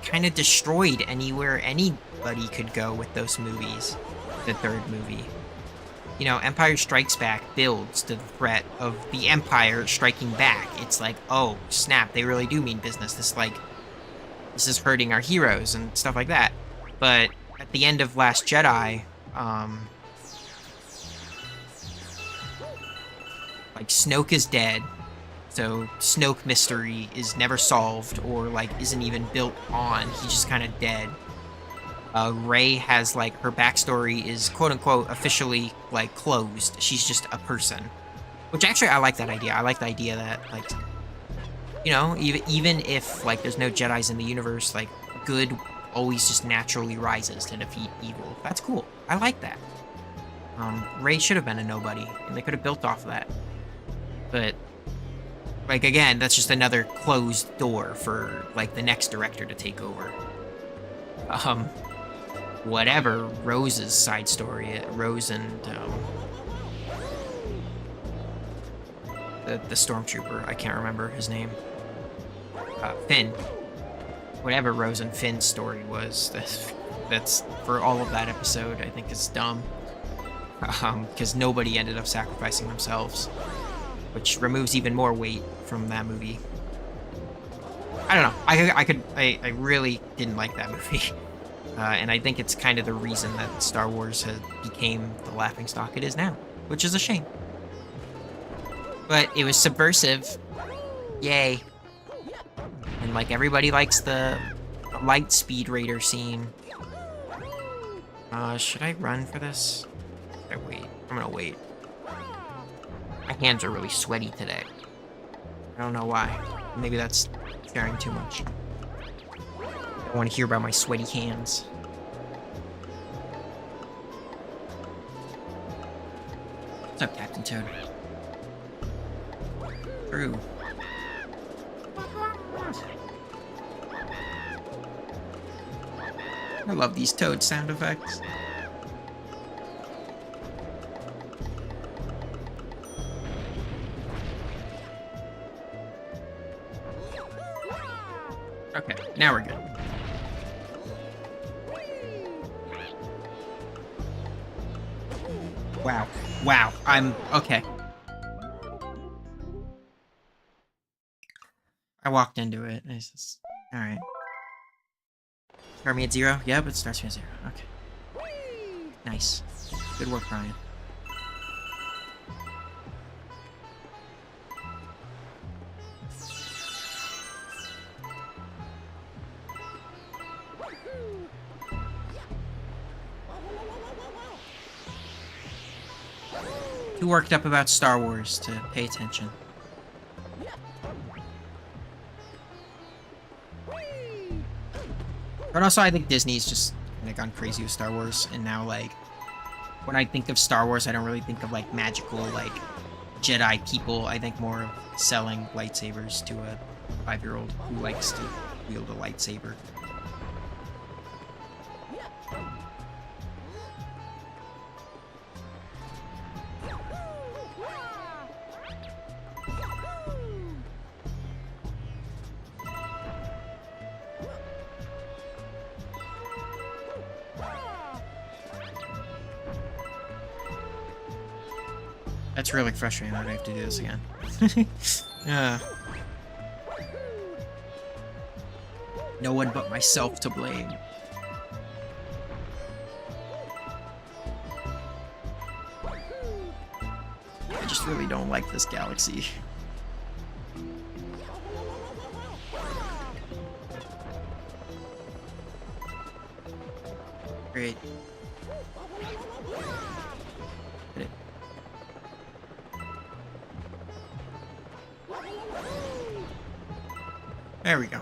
Speaker 1: kind of destroyed anywhere anybody could go with those movies. The 3rd movie, you know, Empire Strikes Back builds to the threat of the Empire striking back. It's like, oh snap, they really do mean business. This is hurting our heroes and stuff like that. But at the end of Last Jedi, like, Snoke is dead, so Snoke mystery is never solved, or, like, isn't even built on. He's just kind of dead. Rey has, like, her backstory is, quote-unquote, officially, like, closed. She's just a person. Which, actually, I like that idea. I like the idea that, like, you know, even if, like, there's no Jedis in the universe, like, good always just naturally rises to defeat evil. That's cool. I like that. Rey should have been a nobody, and they could have built off of that. But, like, again, that's just another closed door for, like, the next director to take over. Whatever Rose's side story, Rose and, the stormtrooper, I can't remember his name. Finn. Whatever Rose and Finn's story was, that's for all of that episode, I think is dumb. Because nobody ended up sacrificing themselves, which removes even more weight from that movie. I don't know. I really didn't like that movie. And I think it's kind of the reason that Star Wars has became the laughingstock it is now, which is a shame. But it was subversive. Yay. And, like, everybody likes the light speed raider scene. Should I run for this? Should I wait? I'm gonna wait. My hands are really sweaty today. I don't know why. Maybe that's sharing too much. I want to hear about my sweaty hands. What's up, Captain Toad? True. I love these Toad sound effects. Okay, now we're good. Wow. Wow. I'm okay. I walked into it. It's just, all right. Start me at 0? Yep, it starts me at 0. Okay. Nice. Good work, Brian. Too worked up about Star Wars to pay attention. But also, I think Disney's just and I've gone crazy with Star Wars, and now, like, when I think of Star Wars, I don't really think of, like, magical, like, Jedi people. I think more of selling lightsabers to a 5-year-old who likes to wield a lightsaber. That's really frustrating that I have to do this again. No one but myself to blame. I just really don't like this galaxy. Great. Hit it. There we go.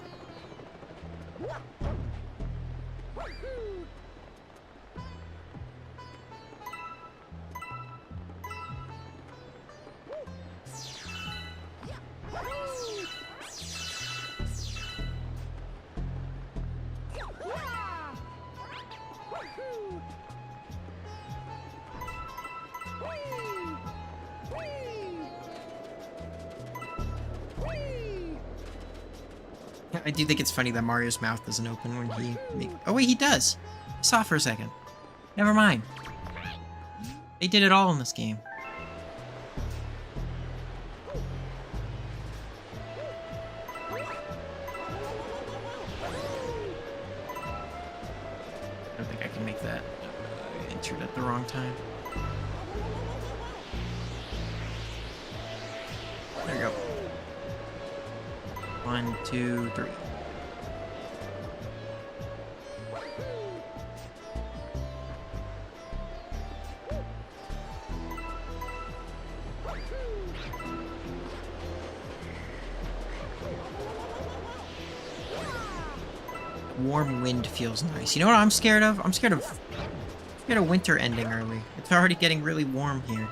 Speaker 1: I do think it's funny that Mario's mouth doesn't open when he oh wait, he does! I saw for a second. Never mind. They did it all in this game. I don't think I can make that. I entered at the wrong time. There we go. 1, 2, 3. Warm wind feels nice. You know what I'm scared of? I'm scared of winter ending early. It's already getting really warm here.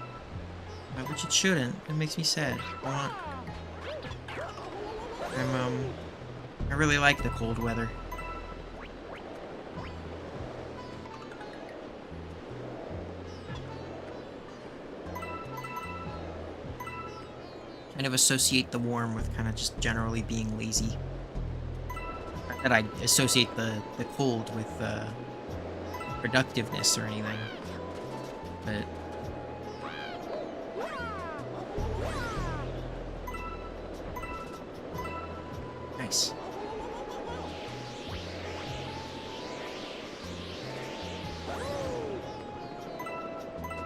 Speaker 1: Which it shouldn't. It makes me sad. I really like the cold weather. Kind of associate the warm with kind of just generally being lazy. Not that I associate the cold with productiveness or anything. But nice.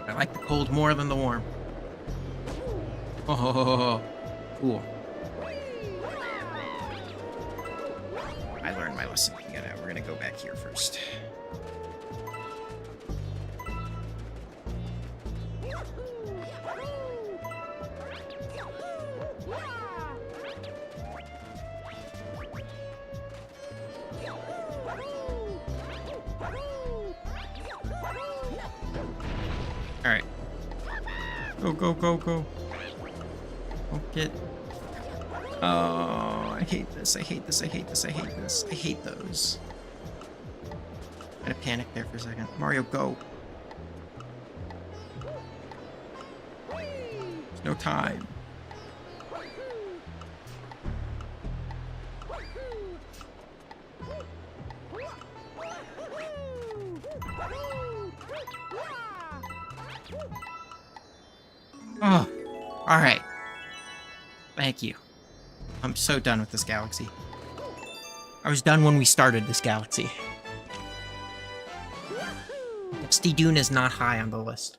Speaker 1: I like the cold more than the warm. Oh, cool. I learned my lesson. We're gonna go back here first. Alright. Go, go, go, go. Don't get... Oh, I hate this, I hate this, I hate this, I hate this. I hate those. I had a panic there for a second. Mario, go. There's no time. Oh, alright. Thank you. I'm so done with this galaxy. I was done when we started this galaxy. Dusty Dune is not high on the list.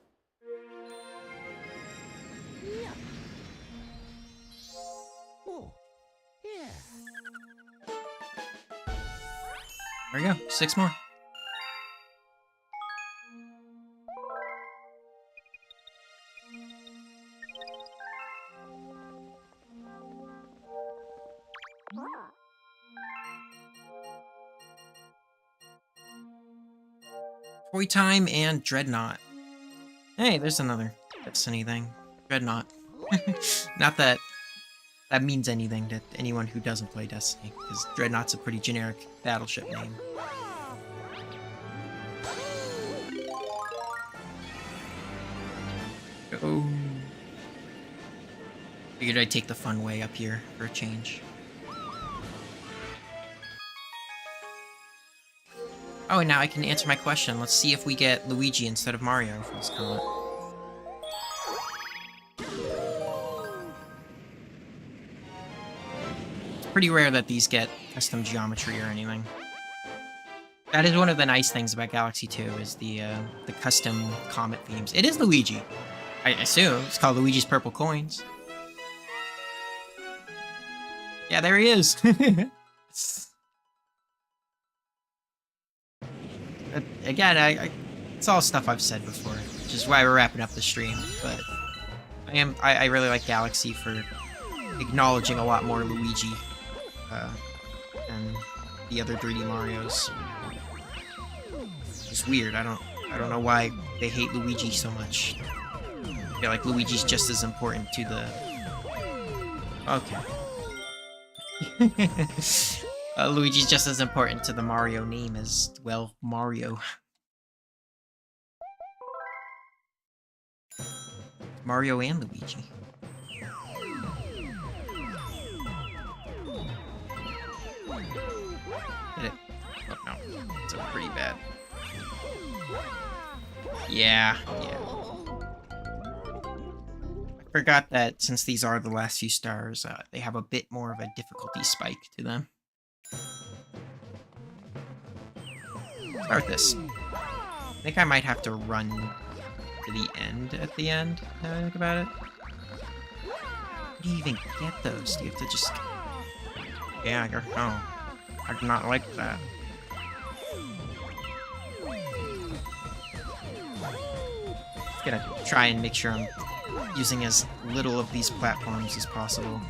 Speaker 2: Oh, yeah.
Speaker 1: There we go. 6 more. Toy Time and Dreadnought. Hey, there's another Destiny thing. Dreadnought. Not that that means anything to anyone who doesn't play Destiny, because Dreadnought's a pretty generic battleship name. Oh. Figured I'd take the fun way up here for a change. Oh, and now I can answer my question. Let's see if we get Luigi instead of Mario for this comment. It's pretty rare that these get custom geometry or anything. That is one of the nice things about Galaxy 2, is the custom comet themes. It is Luigi. I assume. It's called Luigi's Purple Coins. Yeah, there he is. Again, it's all stuff I've said before, which is why we're wrapping up the stream. But I really like Galaxy for acknowledging a lot more Luigi than the other 3D Marios. It's weird. I don't know why they hate Luigi so much. I feel like Luigi's just as important to the. Okay. Luigi's just as important to the Mario name as, well, Mario. Mario and Luigi. Hit it. Oh, no. It's a pretty bad. Yeah. I forgot that since these are the last few stars, they have a bit more of a difficulty spike to them. Start with this. I think I might have to run to the end at the end, now that I think about it. How do you even get those? Do you have to just... Yeah, I don't know. I do not like that. Just gotta try and make sure I'm using as little of these platforms as possible.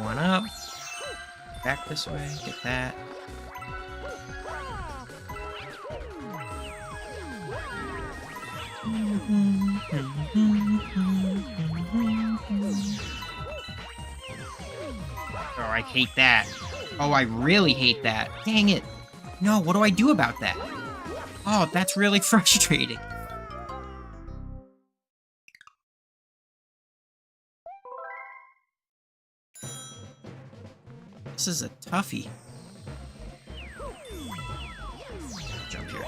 Speaker 1: One up. Back this way. Get that. Oh, I hate that. Oh, I really hate that. Dang it. No, what do I do about that? Oh, that's really frustrating. This is a toughie. Jump here.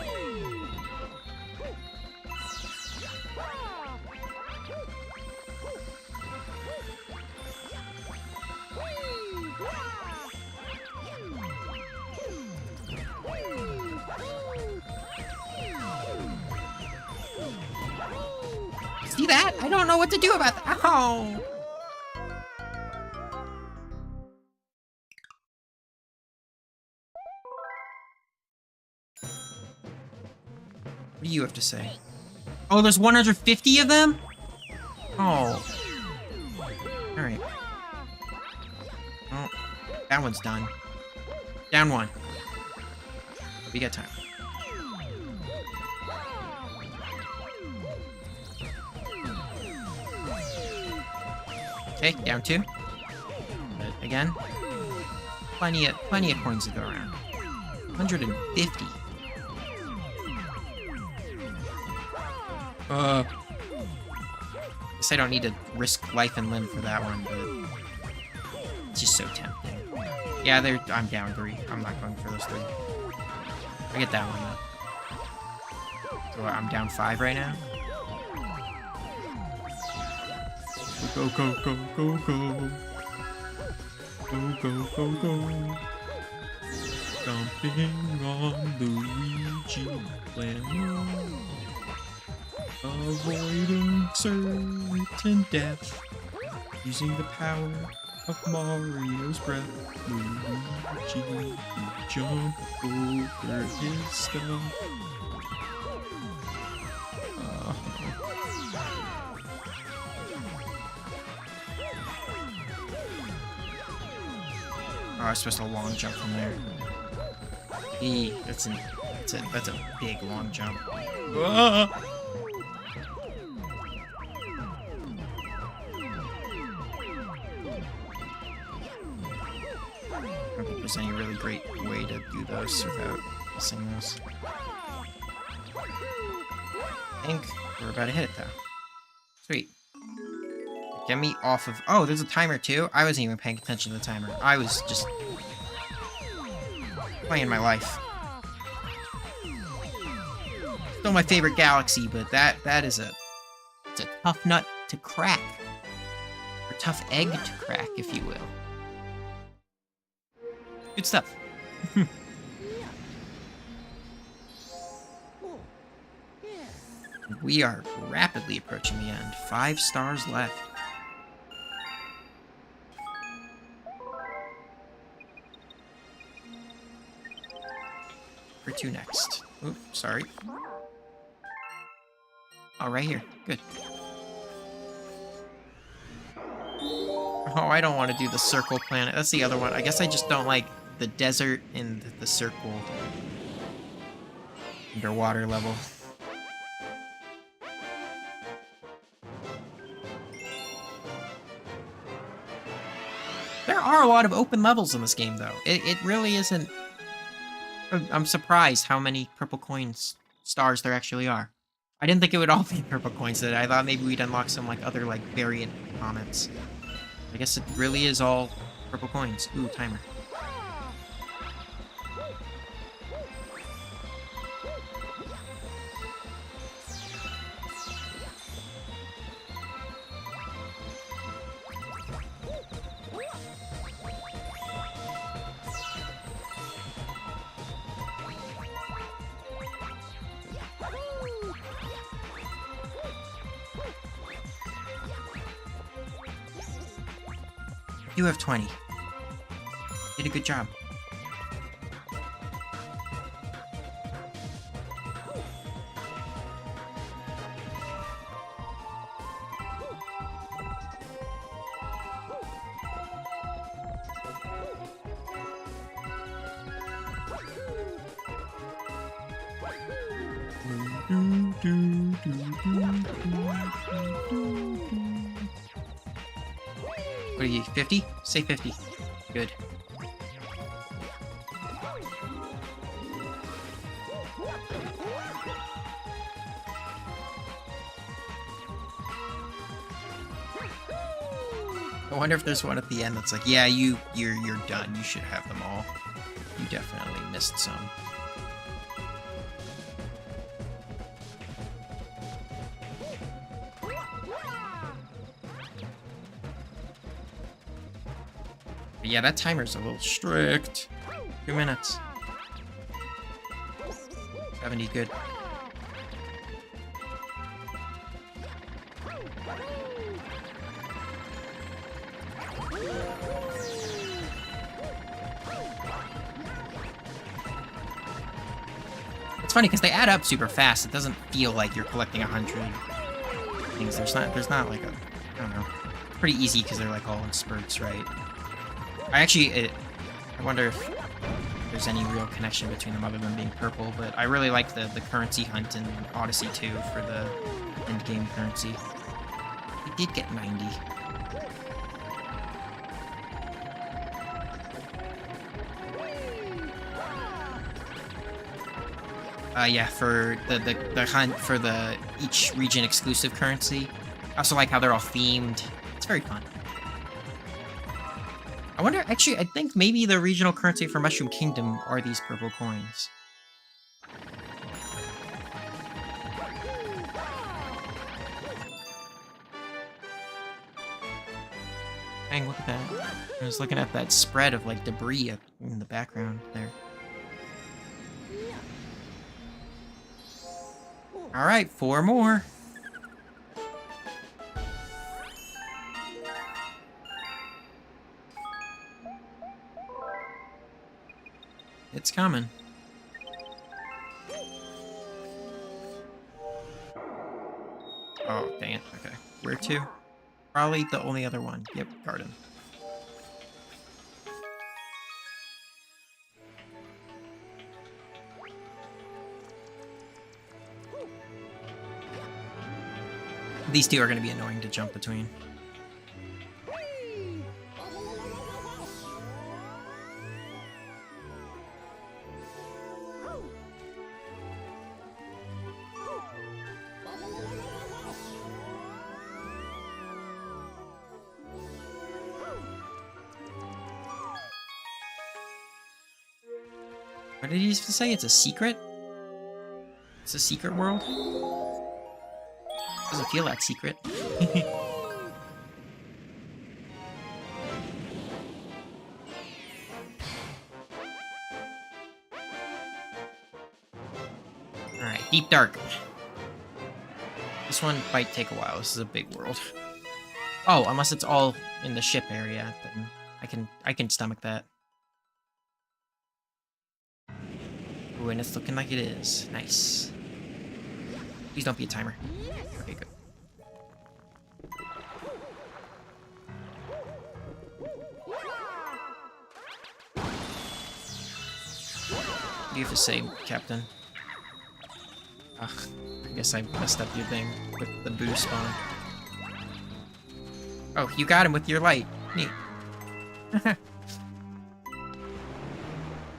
Speaker 1: See that? I don't know what to do about that. Oh! What do you have to say? Oh, there's 150 of them? Oh. Alright. Oh, that one's done. Down one. We got time. Okay, down two. But again. Plenty of coins to go around. 150. Guess I don't need to risk life and limb for that one, but it's just so tempting. Yeah, I'm down 3. I'm not going for those 3. I get that one though. So I'm down 5 right now. Go, go, go, go, go. Go, go, go, go. Stomping on Luigi Land. Avoiding certain death, using the power of Mario's breath. Luigi will jump over his stuff. Oh, I was supposed to long jump from there. That's a big long jump. Ah! I don't think there's any really great way to do those without missing those. I think we're about to hit it though. Sweet. Get me off of... Oh, there's a timer too? I wasn't even paying attention to the timer. I was just... playing my life. Still my favorite galaxy, but that is it's a tough nut to crack. Or tough egg to crack, if you will. Good stuff. We are rapidly approaching the end. 5 stars left. Where to next? Oop, sorry. Oh, right here. Good. Oh, I don't want to do the circle planet. That's the other one. I guess I just don't like the desert and the circle underwater level. There are a lot of open levels in this game, though. It really isn't... I'm surprised how many purple coins stars there actually are. I didn't think it would all be purple coins today. I thought maybe we'd unlock some like other like variant comets. I guess it really is all purple coins. Ooh, timer. You have 20. Did a good job. What are you, 50? Say 50. Good. I wonder if there's one at the end that's like, yeah, you're done. You should have them all. You definitely missed some. But yeah, that timer's a little strict. 2 minutes. 70, good. It's funny because they add up super fast. It doesn't feel like you're collecting 100 things. There's not like a, I don't know. It's pretty easy because they're like all in spurts, right? I wonder if there's any real connection between them other than being purple, but I really like the currency hunt in Odyssey 2 for the end game currency. We did get 90. Yeah, for the hunt for the each region exclusive currency. I also like how they're all themed. It's very fun. I wonder, actually, I think maybe the regional currency for Mushroom Kingdom are these purple coins. Dang, look at that. I was looking at that spread of, like, debris up in the background there. Alright, 4 more. It's coming. Oh, dang it. Okay. Where to? Probably the only other one. Yep, garden. These two are going to be annoying to jump between. What did he used to say? It's a secret? It's a secret world? Doesn't feel that secret. Alright, Deep Dark. This one might take a while. This is a big world. Oh, unless it's all in the ship area, then I can stomach that. Ooh, and it's looking like it is. Nice. Please don't be a timer. Okay, good. What do you have to say, Captain? Ugh, I guess I messed up your thing with the boo spawn. Oh, you got him with your light. Neat.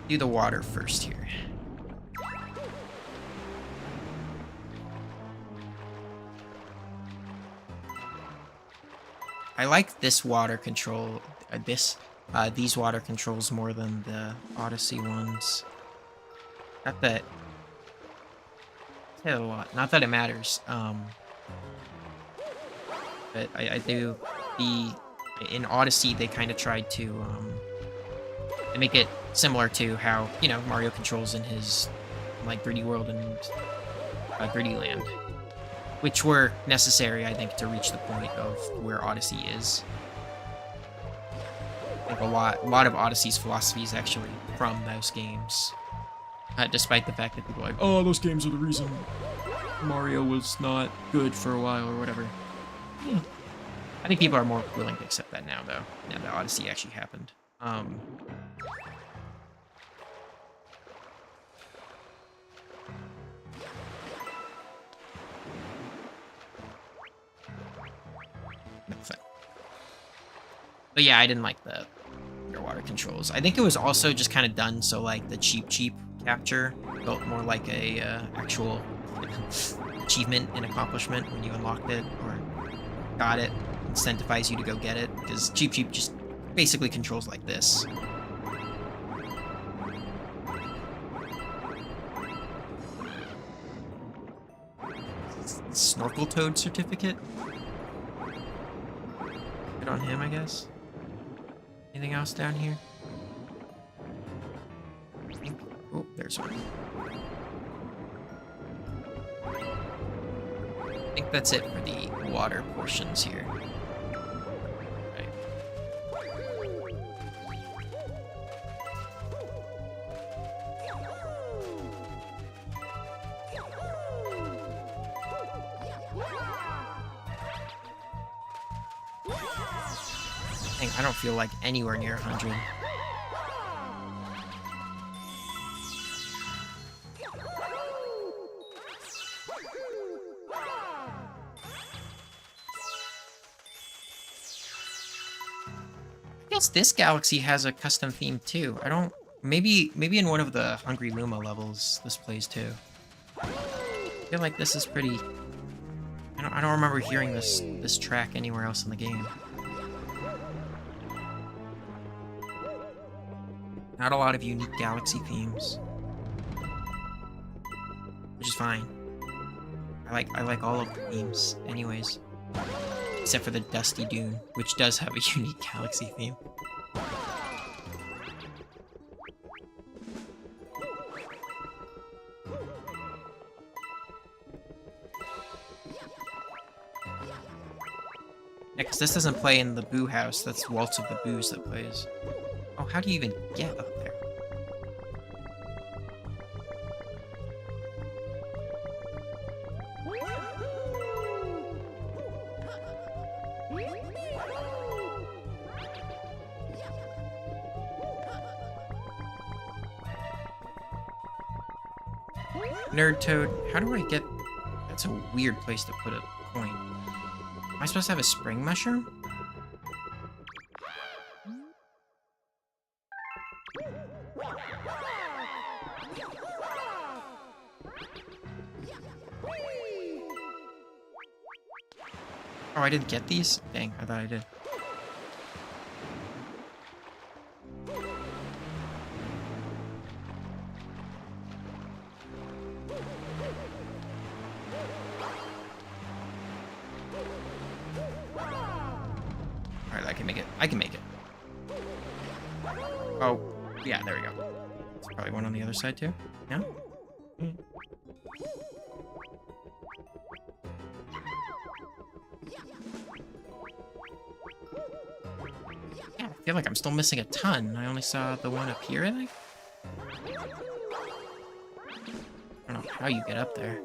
Speaker 1: Do the water first here. I like this water control, these water controls more than the Odyssey ones. Not that, I say that a lot. Not that it matters. But I do, in Odyssey they kind of tried to make it similar to how, you know, Mario controls in his, like, 3D World and 3D Land. Which were necessary, I think, to reach the point of where Odyssey is. I think a lot of Odyssey's philosophy is actually from those games. Despite the fact that people are like, oh, those games are the reason Mario was not good for a while or whatever. I think people are more willing to accept that now, though. Now that Odyssey actually happened. But yeah, I didn't like the underwater controls. I think it was also just kind of done so like the cheap capture felt more like a actual achievement and accomplishment when you unlocked it or got it. Incentivize you to go get it, because cheap just basically controls like this. Snorkel Toad certificate? Good on him, I guess. Anything else down here? Oh, there's one. I think that's it for the water portions here. Right. Dang, I don't feel like anywhere near 100. I guess this galaxy has a custom theme too. I don't. Maybe in one of the Hungry Luma levels this plays too. I feel like this is pretty. I don't remember hearing this track anywhere else in the game. Not a lot of unique galaxy themes, which is fine. I like all of the themes, anyways. Except for the Dusty Dune, which does have a unique galaxy theme. Yeah, because this doesn't play in the Boo House, that's Waltz of the Boos that plays. Oh, how do you even get up there? Nerd Toad, how do I get... That's a weird place to put a coin. Am I supposed to have a spring mushroom? Oh, I didn't get these? Dang, I thought I did. Alright, I can make it. I can make it. Oh, yeah, there we go. There's probably one on the other side, too. Yeah? Yeah, I feel like I'm still missing a ton. I only saw the one up here, I think? I don't know how you get up there.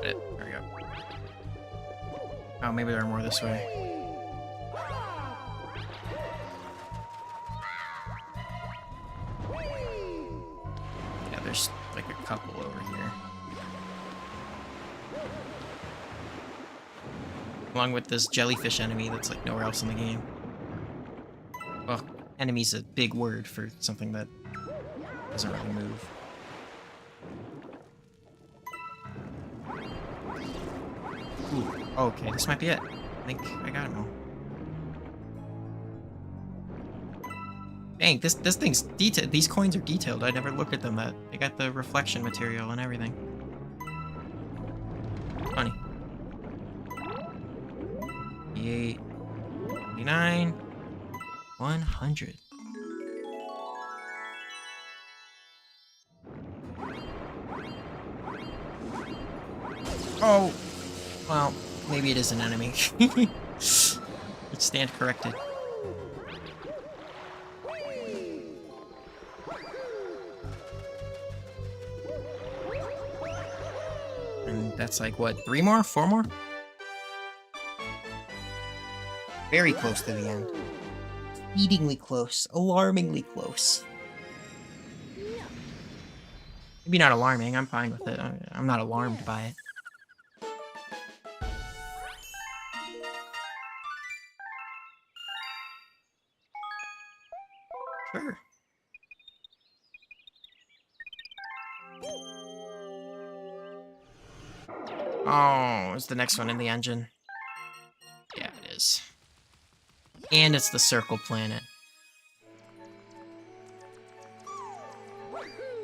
Speaker 1: There we go. Oh, maybe there are more this way. Yeah, there's like a couple over here. Along with this jellyfish enemy that's like nowhere else in the game. Well, enemy's a big word for something that doesn't really move. Ooh, okay, this might be it. I think I got them all. Dang, this thing's detailed. These coins are detailed. I never looked at them. They got the reflection material and everything. Funny. 88, 89, 100. Oh, well, maybe it is an enemy. Stand corrected. And that's like, what, 3 more? 4 more? Very close to the end. Exceedingly close. Alarmingly close. Maybe not alarming. I'm fine with it. I'm not alarmed by it. Sure. Oh, is the next one in the engine? Yeah, it is. And it's the circle planet.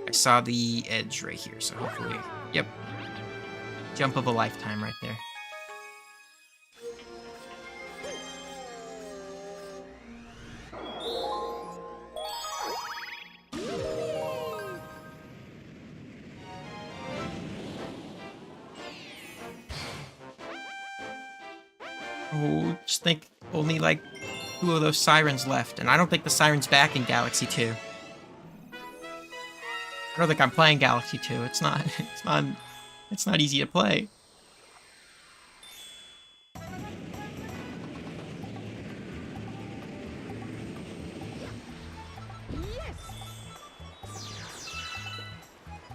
Speaker 1: I saw the edge right here, so hopefully... Yep. Jump of a lifetime right there. Oh, just think only like 2 of those sirens left, and I don't think the siren's back in Galaxy 2. I don't think I'm playing Galaxy 2. It's not easy to play.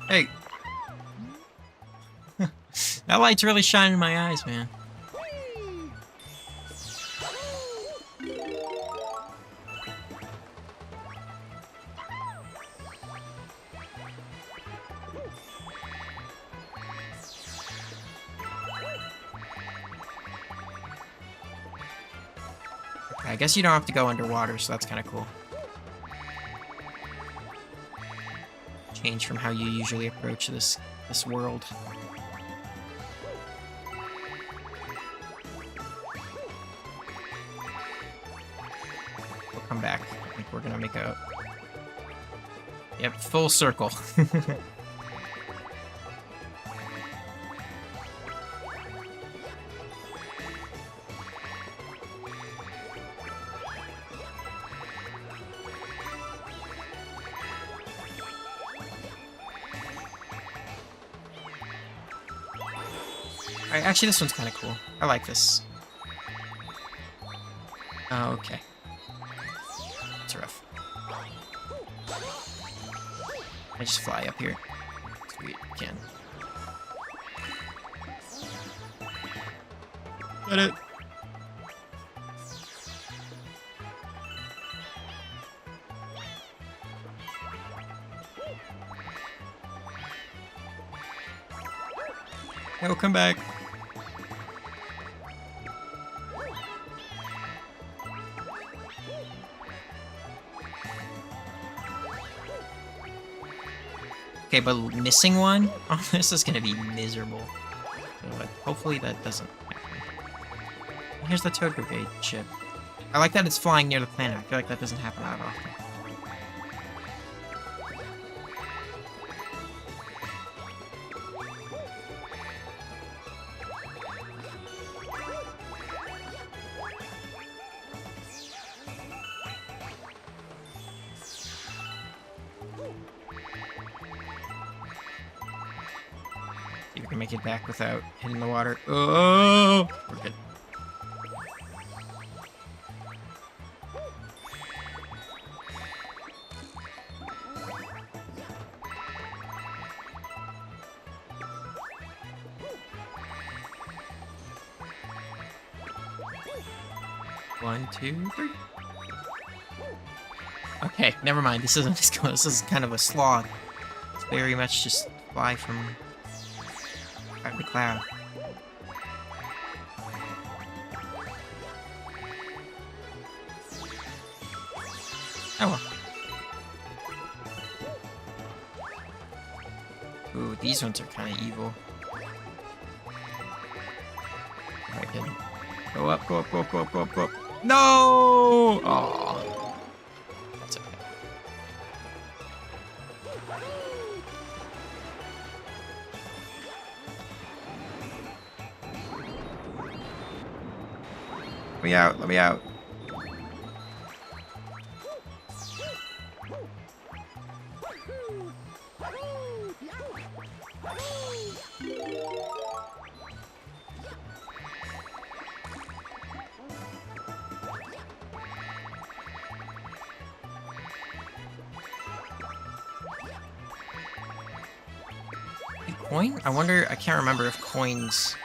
Speaker 1: Hey. That light's really shining in my eyes, man. I guess you don't have to go underwater, so that's kind of cool. Change from how you usually approach this world. We'll come back. I think we're gonna make a... Yep, full circle. Actually, this one's kind of cool. I like this. Oh, okay. It's rough. I just fly up here. Sweet, can. Got it. No, come back. Okay, but missing one? Oh, this is gonna be miserable. So, hopefully that doesn't happen. Here's the Toad Brigade ship. I like that it's flying near the planet. I feel like that doesn't happen that often. See if we can make it back without hitting the water. Oh, we're good. One, two, three. Okay, never mind. This isn't as close. This is kind of a slog. It's very much just fly from cloud to cloud. Oh well. Ooh, these ones are kind of evil. I can go up, go up, go up, go up, go up, go up. No! Oh, that's okay. Let me out, let me out. Coin? I wonder, I can't remember if coins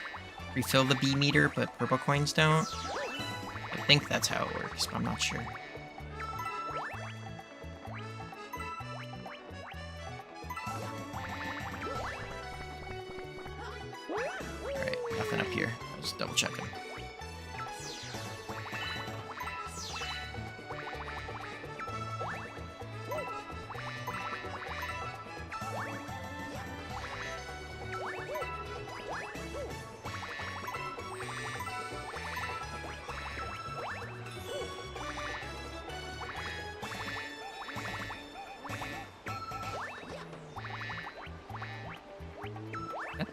Speaker 1: refill the B meter, but purple coins don't. I think that's how it works, but I'm not sure. Alright, nothing up here. I was just double checking.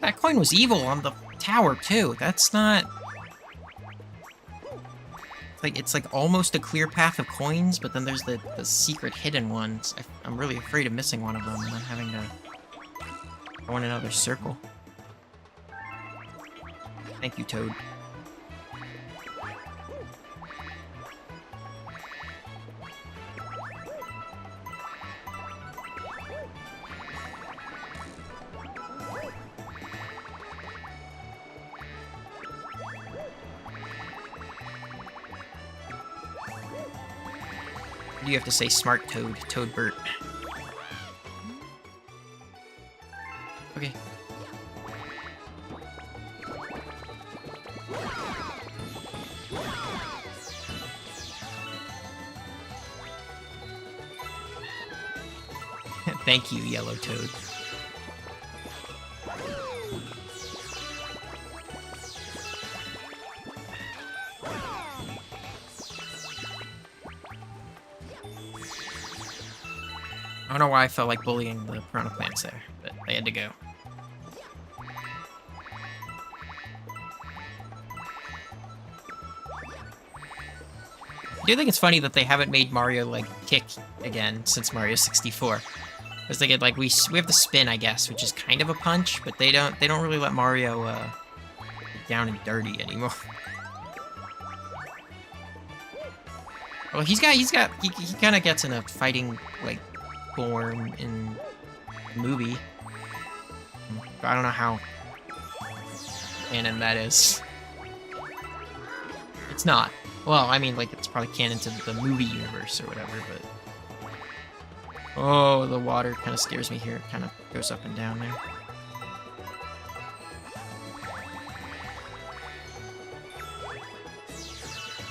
Speaker 1: That coin was evil on the tower too. That's not... It's like almost a clear path of coins, but then there's the secret hidden ones. I'm really afraid of missing one of them and then having to go in another circle. Thank you, Toad. You have to say smart Toad, Toadbert. Okay. Thank you, Yellow Toad. I don't know why I felt like bullying the piranha plants there, but I had to go. I do think it's funny that they haven't made Mario, like, kick again since Mario 64. Because they get, like, we have the spin, I guess, which is kind of a punch, but they don't really let Mario, down and dirty anymore. Well, he kind of gets in a fighting, like, form in the movie. But I don't know how canon that is. It's not. Well, I mean, like, it's probably canon to the movie universe or whatever, but... Oh, the water kind of scares me here. It kind of goes up and down there.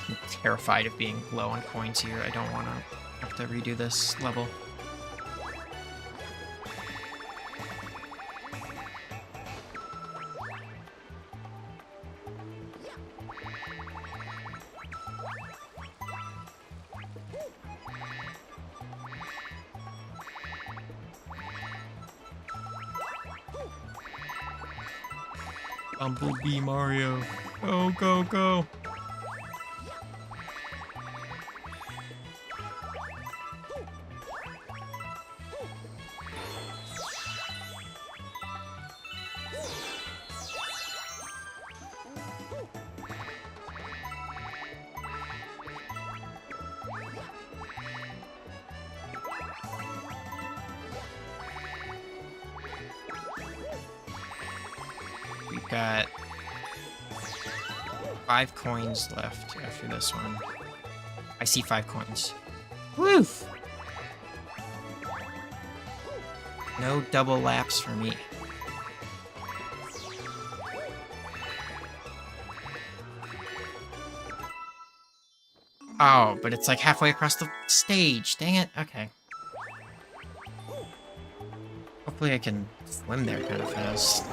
Speaker 1: I'm terrified of being low on coins here. I don't want to have to redo this level. Bumblebee Mario. Go, go, go. We've got 5 coins left after this one. I see 5 coins. Woof! No double laps for me. Oh, but it's like halfway across the stage. Dang it. Okay. Hopefully I can swim there kind of fast.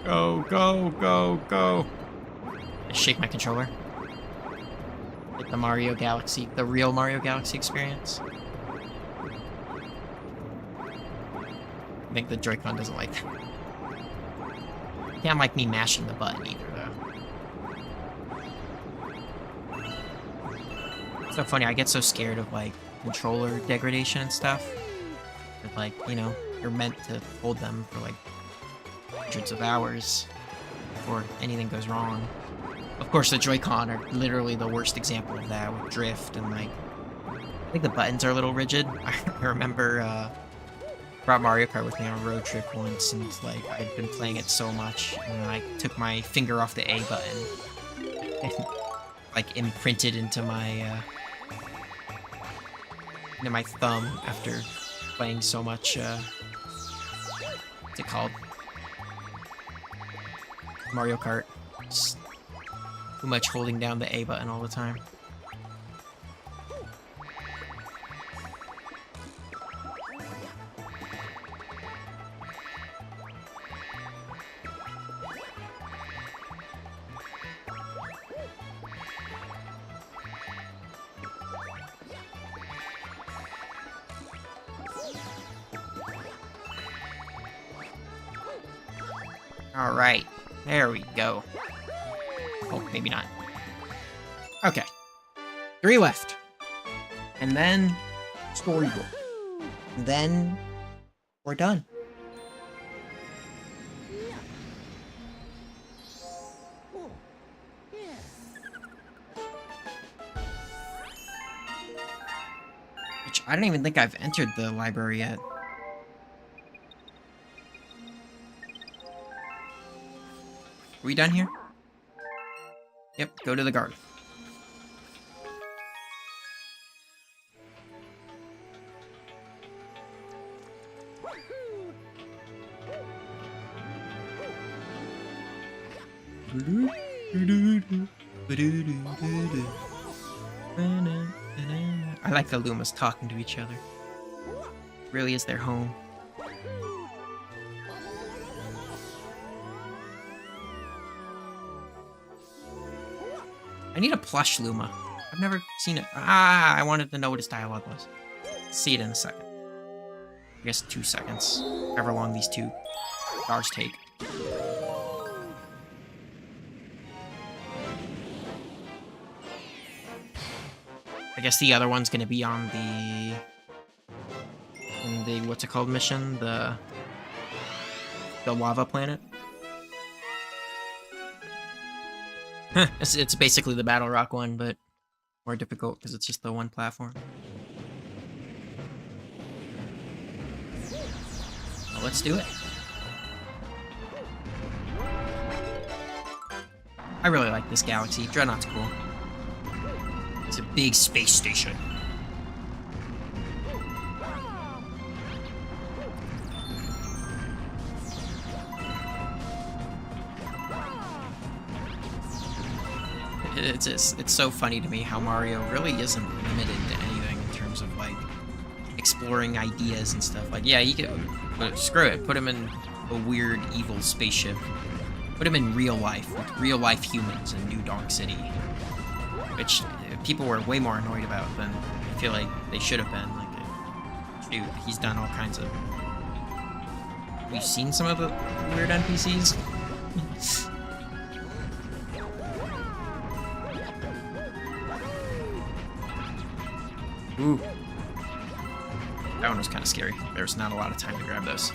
Speaker 1: Go, go, go, go. I shake my controller. Like the Mario Galaxy, the real Mario Galaxy experience. I think the Joy-Con doesn't like that. Can't like me mashing the button either, though. It's so funny, I get so scared of, like, controller degradation and stuff. But, like, you know, you're meant to hold them for, like, hundreds of hours before anything goes wrong. Of course, the Joy-Con are literally the worst example of that, with drift and, like... I think the buttons are a little rigid. I remember, brought Mario Kart with me on a road trip once, and like I'd been playing it so much, and then I took my finger off the A button, and like imprinted into my thumb after playing so much. What's it called? Mario Kart. Just too much holding down the A button all the time. Alright, there we go. Oh, maybe not. Okay. 3 left. And then, storybook. And then, we're done.
Speaker 2: Oh, yeah.
Speaker 1: Which, I don't even think I've entered the library yet. Are we done here? Yep, go to the garden. I like the Lumas talking to each other. Really is their home. I need a plush Luma. I've never seen it. Ah, I wanted to know what his dialogue was. See it in a second. I guess 2 seconds. However long these 2 bars take. I guess the other one's gonna be on the what's it called mission? The lava planet. Huh, it's basically the Battle Rock one, but more difficult because it's just the one platform. Well, let's do it. I really like this galaxy. Dreadnought's cool. It's a big space station. It's so funny to me how Mario really isn't limited to anything in terms of like exploring ideas and stuff. Like, yeah, you can, but screw it, put him in a weird evil spaceship. Put him in real life with real life humans in New Donk City, which people were way more annoyed about than I feel like they should have been. Like, dude, he's done all kinds of. Have you seen some of the weird NPCs? Ooh. That one was kind of scary. There was not a lot of time to grab those.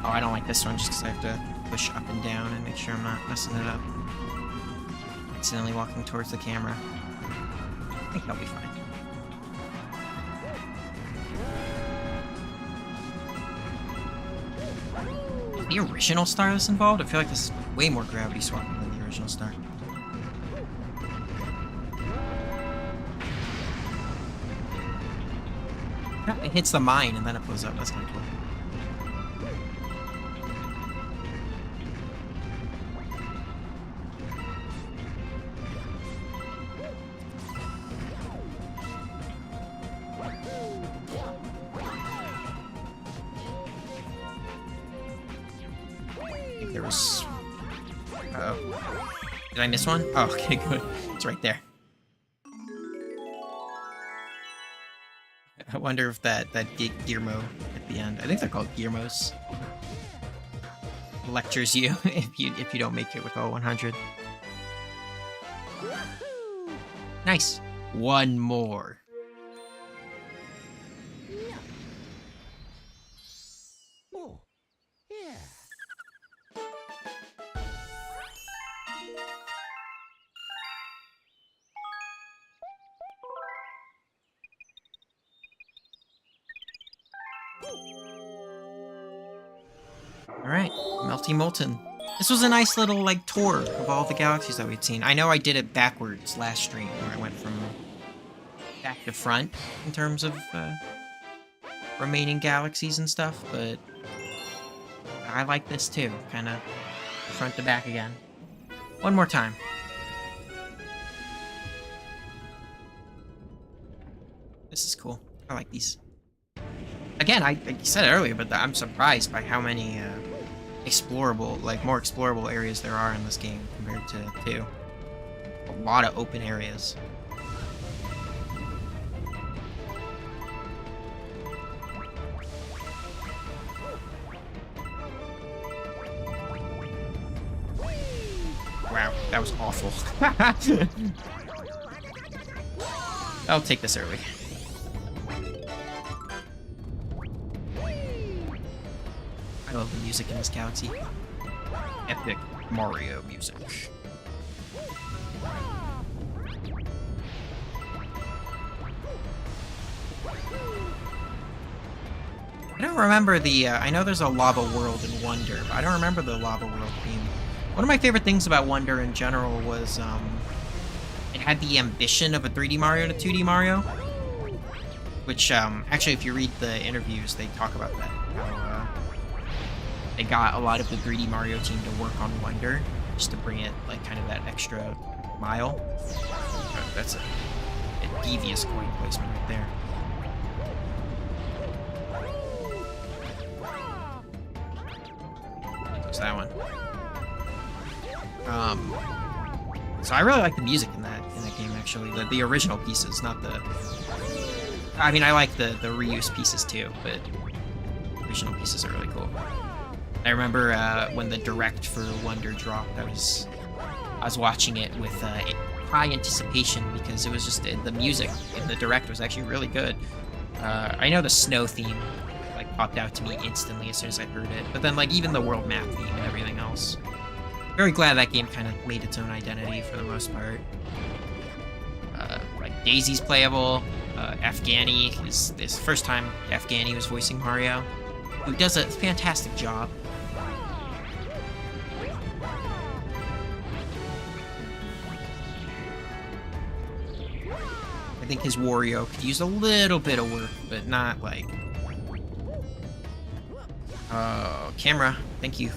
Speaker 1: Oh, I don't like this one just because I have to push up and down and make sure I'm not messing it up. Accidentally walking towards the camera. I think that'll be fine. Is the original star that's involved? I feel like this is way more gravity swapping than the original star. Yeah, it hits the mine and then it blows up. That's kind of cool. There was... Uh-oh. Did I miss one? Oh, okay, good. It's right there. I wonder if that Gearmo at the end, I think they're called Gearmos, lectures you if you don't make it with all 100. Nice. One more.
Speaker 2: Oh, yeah.
Speaker 1: Alright, Melty Molten. This was a nice little, like, tour of all the galaxies that we'd seen. I know I did it backwards last stream, where I went from back to front in terms of remaining galaxies and stuff, but I like this too. Kind of front to back again. One more time. This is cool. I like these. Again, I said it earlier, but I'm surprised by how many explorable, like more explorable areas there are in this game compared to 2. A lot of open areas. Wow, that was awful. I'll take this early. I love the music in this galaxy. Epic Mario music. I don't remember the, I know there's a Lava World in Wonder, but I don't remember the Lava World theme. One of my favorite things about Wonder in general was, it had the ambition of a 3D Mario to 2D Mario. Which, actually, if you read the interviews, they talk about that. How, they got a lot of the 3D Mario team to work on Wonder, just to bring it, like, kind of that extra mile. That's a devious coin placement right there. There's that one. So I really like the music in that game, actually. The original pieces, not the... I mean, I like the reuse pieces, too, but the original pieces are really cool. I remember when the direct for Wonder dropped, I was watching it with high anticipation because it was just the music in the direct was actually really good. I know the snow theme like popped out to me instantly as soon as I heard it, but then like even the world map theme and everything else. Very glad that game kind of made its own identity for the most part. Like Daisy's playable. Afghani is this first time Afghani was voicing Mario, who does a fantastic job. I think his Wario could use a little bit of work, but not like... Oh, camera, thank you.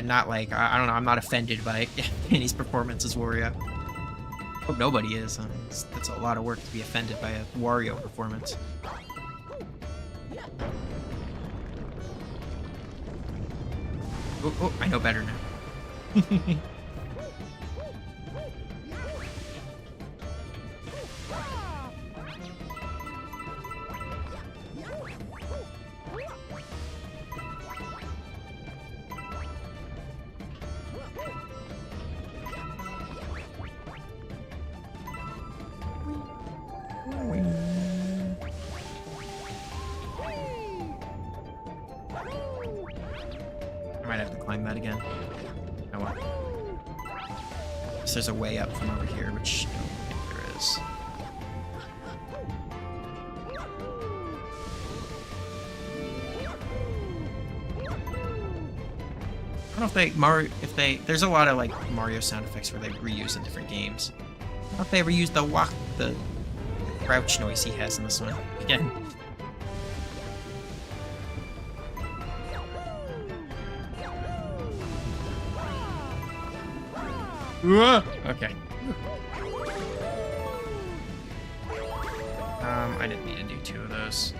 Speaker 1: Not like, I don't know, I'm not offended by Afghani's performance as Wario. Hope nobody is. That's a lot of work to be offended by a Wario performance. Oh, I know better now. I might have to climb that again. Oh well. Guess there's a way up from over here, which I don't think there is. I don't know if they there's a lot of like Mario sound effects where they reuse in different games. I don't know if they ever used the crouch noise he has in this one again. Okay. I didn't need to do 2 of those.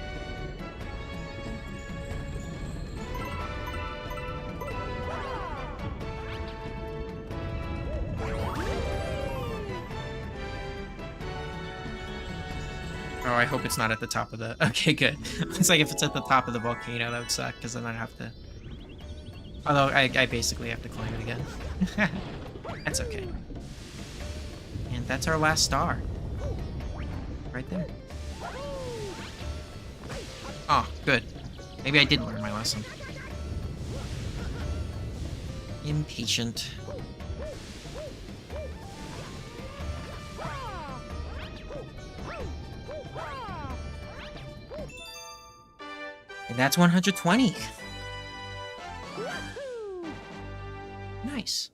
Speaker 1: Oh, I hope it's not at the top of the... Okay, good. It's like if it's at the top of the volcano, that would suck, because then I'd have to... Although, I basically have to climb it again. That's okay. And that's our last star. Right there. Oh, good. Maybe I did learn my lesson. Impatient. And that's 120. Nice.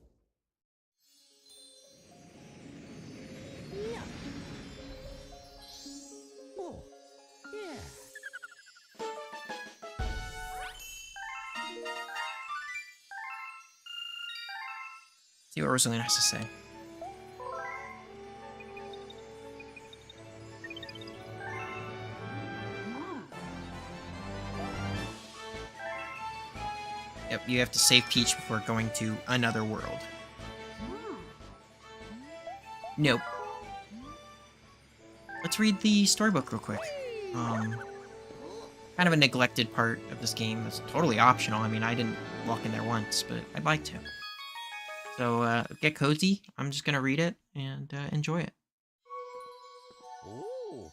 Speaker 2: Oh, yeah.
Speaker 1: See what Rosalina has to say. Yep, you have to save Peach before going to another world. Nope. Let's read the storybook real quick. Kind of a neglected part of this game. It's totally optional. I mean, I didn't walk in there once, but I'd like to. So, get cozy. I'm just gonna read it and enjoy it.
Speaker 2: Oh.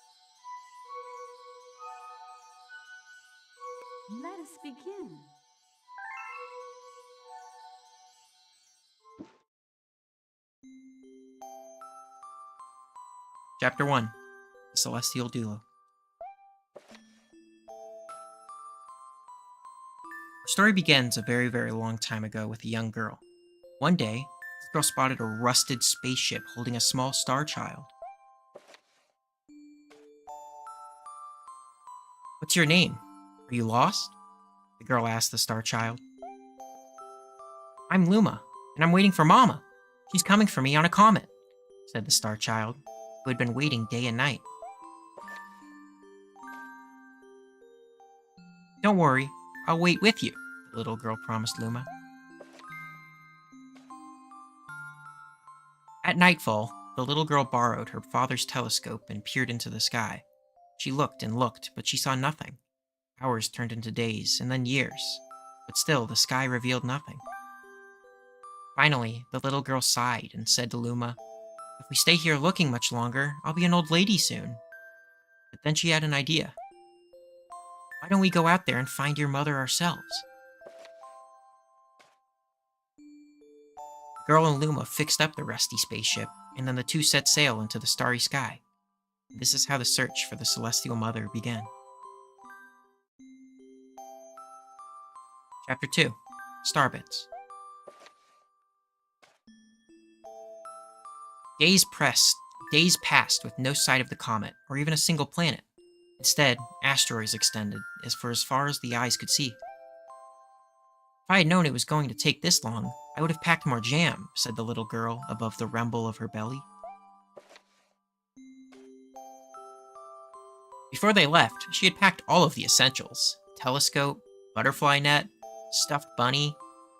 Speaker 4: Let us begin.
Speaker 1: Chapter 1. The Celestial Duo. Our story begins a very, very long time ago with a young girl. One day, this girl spotted a rusted spaceship holding a small star child. What's your name? Are you lost? The girl asked the star child. I'm Luma, and I'm waiting for Mama. She's coming for me on a comet, said the star child, who had been waiting day and night. Don't worry, I'll wait with you, the little girl promised Luma. At nightfall, the little girl borrowed her father's telescope and peered into the sky. She looked and looked, but she saw nothing. Hours turned into days, and then years. but still the sky revealed nothing. Finally, the little girl sighed and said to Luma, "If we stay here looking much longer, I'll be an old lady soon." But then she had an idea. "Why don't we go out there and find your mother ourselves?" The girl and Luma fixed up the rusty spaceship, and then the two set sail into the starry sky. This is how the search for the Celestial Mother began. Chapter 2. Starbits. Days passed with no sight of the comet, or even a single planet. Instead, asteroids extended as far as the eyes could see. "If I had known it was going to take this long, I would have packed more jam," said the little girl above the rumble of her belly. Before they left, she had packed all of the essentials: telescope, butterfly net, stuffed bunny,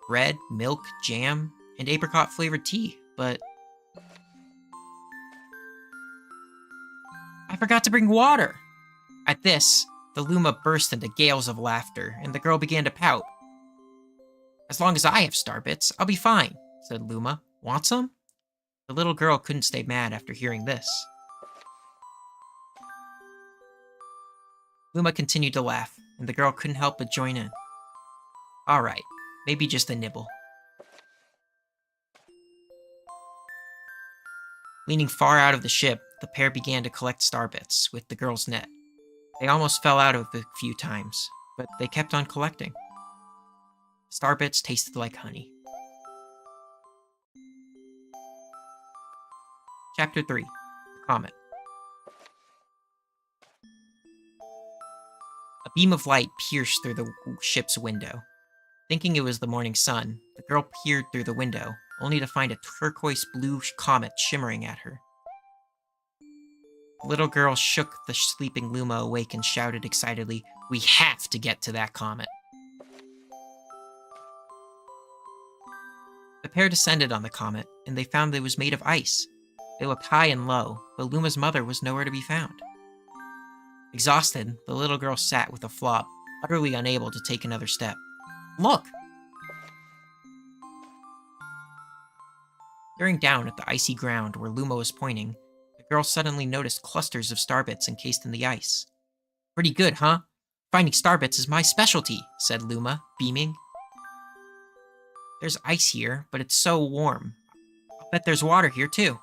Speaker 1: bread, milk, jam, and apricot-flavored tea, but "I forgot to bring water!" At this, the Luma burst into gales of laughter, and the girl began to pout. "As long as I have starbits, I'll be fine," said Luma. "Want some?" The little girl couldn't stay mad after hearing this. Luma continued to laugh, and the girl couldn't help but join in. "All right, maybe just a nibble." Leaning far out of the ship, the pair began to collect starbits with the girl's net. They almost fell out of it a few times, but they kept on collecting. Starbits tasted like honey. Chapter 3. The Comet. A beam of light pierced through the ship's window. Thinking it was the morning sun, the girl peered through the window, only to find a turquoise-blue comet shimmering at her. The little girl shook the sleeping Luma awake and shouted excitedly, "We have to get to that comet." The pair descended on the comet, and they found that it was made of ice. They looked high and low, but Luma's mother was nowhere to be found. Exhausted, the little girl sat with a flop, utterly unable to take another step. "Look!" Staring down at the icy ground where Luma was pointing, the girl suddenly noticed clusters of starbits encased in the ice. "Pretty good, huh? Finding starbits is my specialty," said Luma, beaming. "There's ice here, but it's so warm. I'll bet there's water here, too."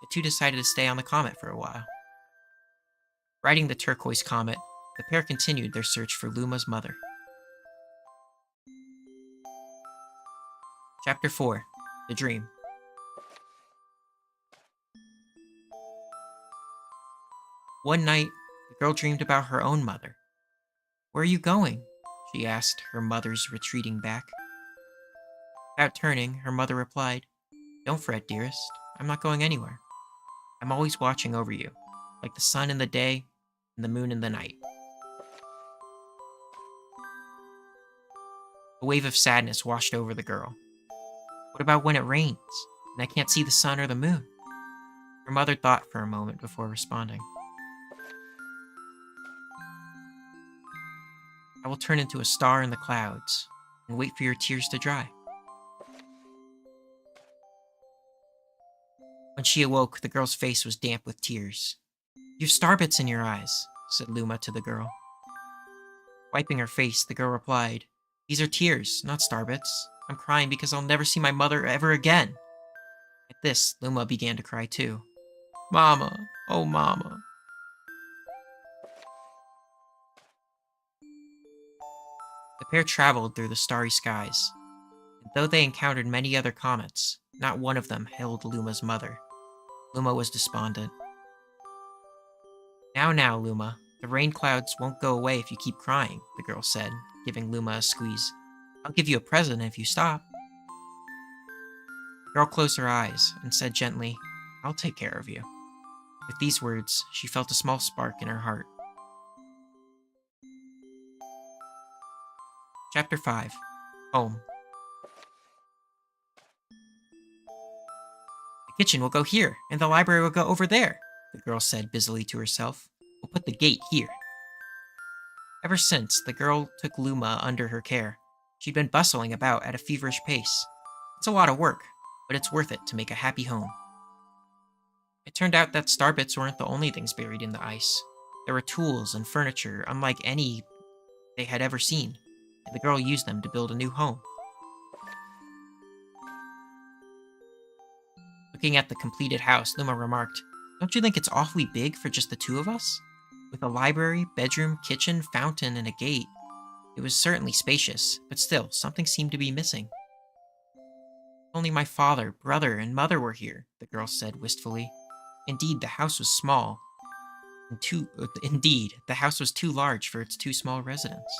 Speaker 1: The two decided to stay on the comet for a while. Riding the turquoise comet, the pair continued their search for Luma's mother. Chapter 4. The Dream. One night, the girl dreamed about her own mother. "Where are you going?" she asked her mother's retreating back. Without turning, her mother replied, "Don't fret, dearest. I'm not going anywhere. I'm always watching over you, like the sun in the day and the moon in the night." A wave of sadness washed over the girl. "What about when it rains, and I can't see the sun or the moon?" Her mother thought for a moment before responding. "I will turn into a star in the clouds and wait for your tears to dry." When she awoke, the girl's face was damp with tears. "You have starbits in your eyes," said Luma to the girl. Wiping her face, the girl replied, "These are tears, not starbits. I'm crying because I'll never see my mother ever again." At this, Luma began to cry too. "Mama, oh mama." The pair traveled through the starry skies, and though they encountered many other comets, not one of them held Luma's mother. Luma was despondent. Now, Luma, the rain clouds won't go away if you keep crying," the girl said, giving Luma a squeeze. "I'll give you a present if you stop." The girl closed her eyes and said gently, "I'll take care of you." With these words, she felt a small spark in her heart. Chapter 5. Home. "The kitchen will go here, and the library will go over there," the girl said busily to herself. "We'll put the gate here." Ever since, the girl took Luma under her care. She'd been bustling about at a feverish pace. It's a lot of work, but it's worth it to make a happy home. It turned out that starbits weren't the only things buried in the ice. There were tools and furniture unlike any they had ever seen, and the girl used them to build a new home. Looking at the completed house, Luma remarked, "Don't you think it's awfully big for just the two of us? With a library, bedroom, kitchen, fountain, and a gate. It was certainly spacious, but still, something seemed to be missing." "Only my father, brother, and mother were here," the girl said wistfully. Indeed, the house was small. Indeed, the house was too large for its two small residents.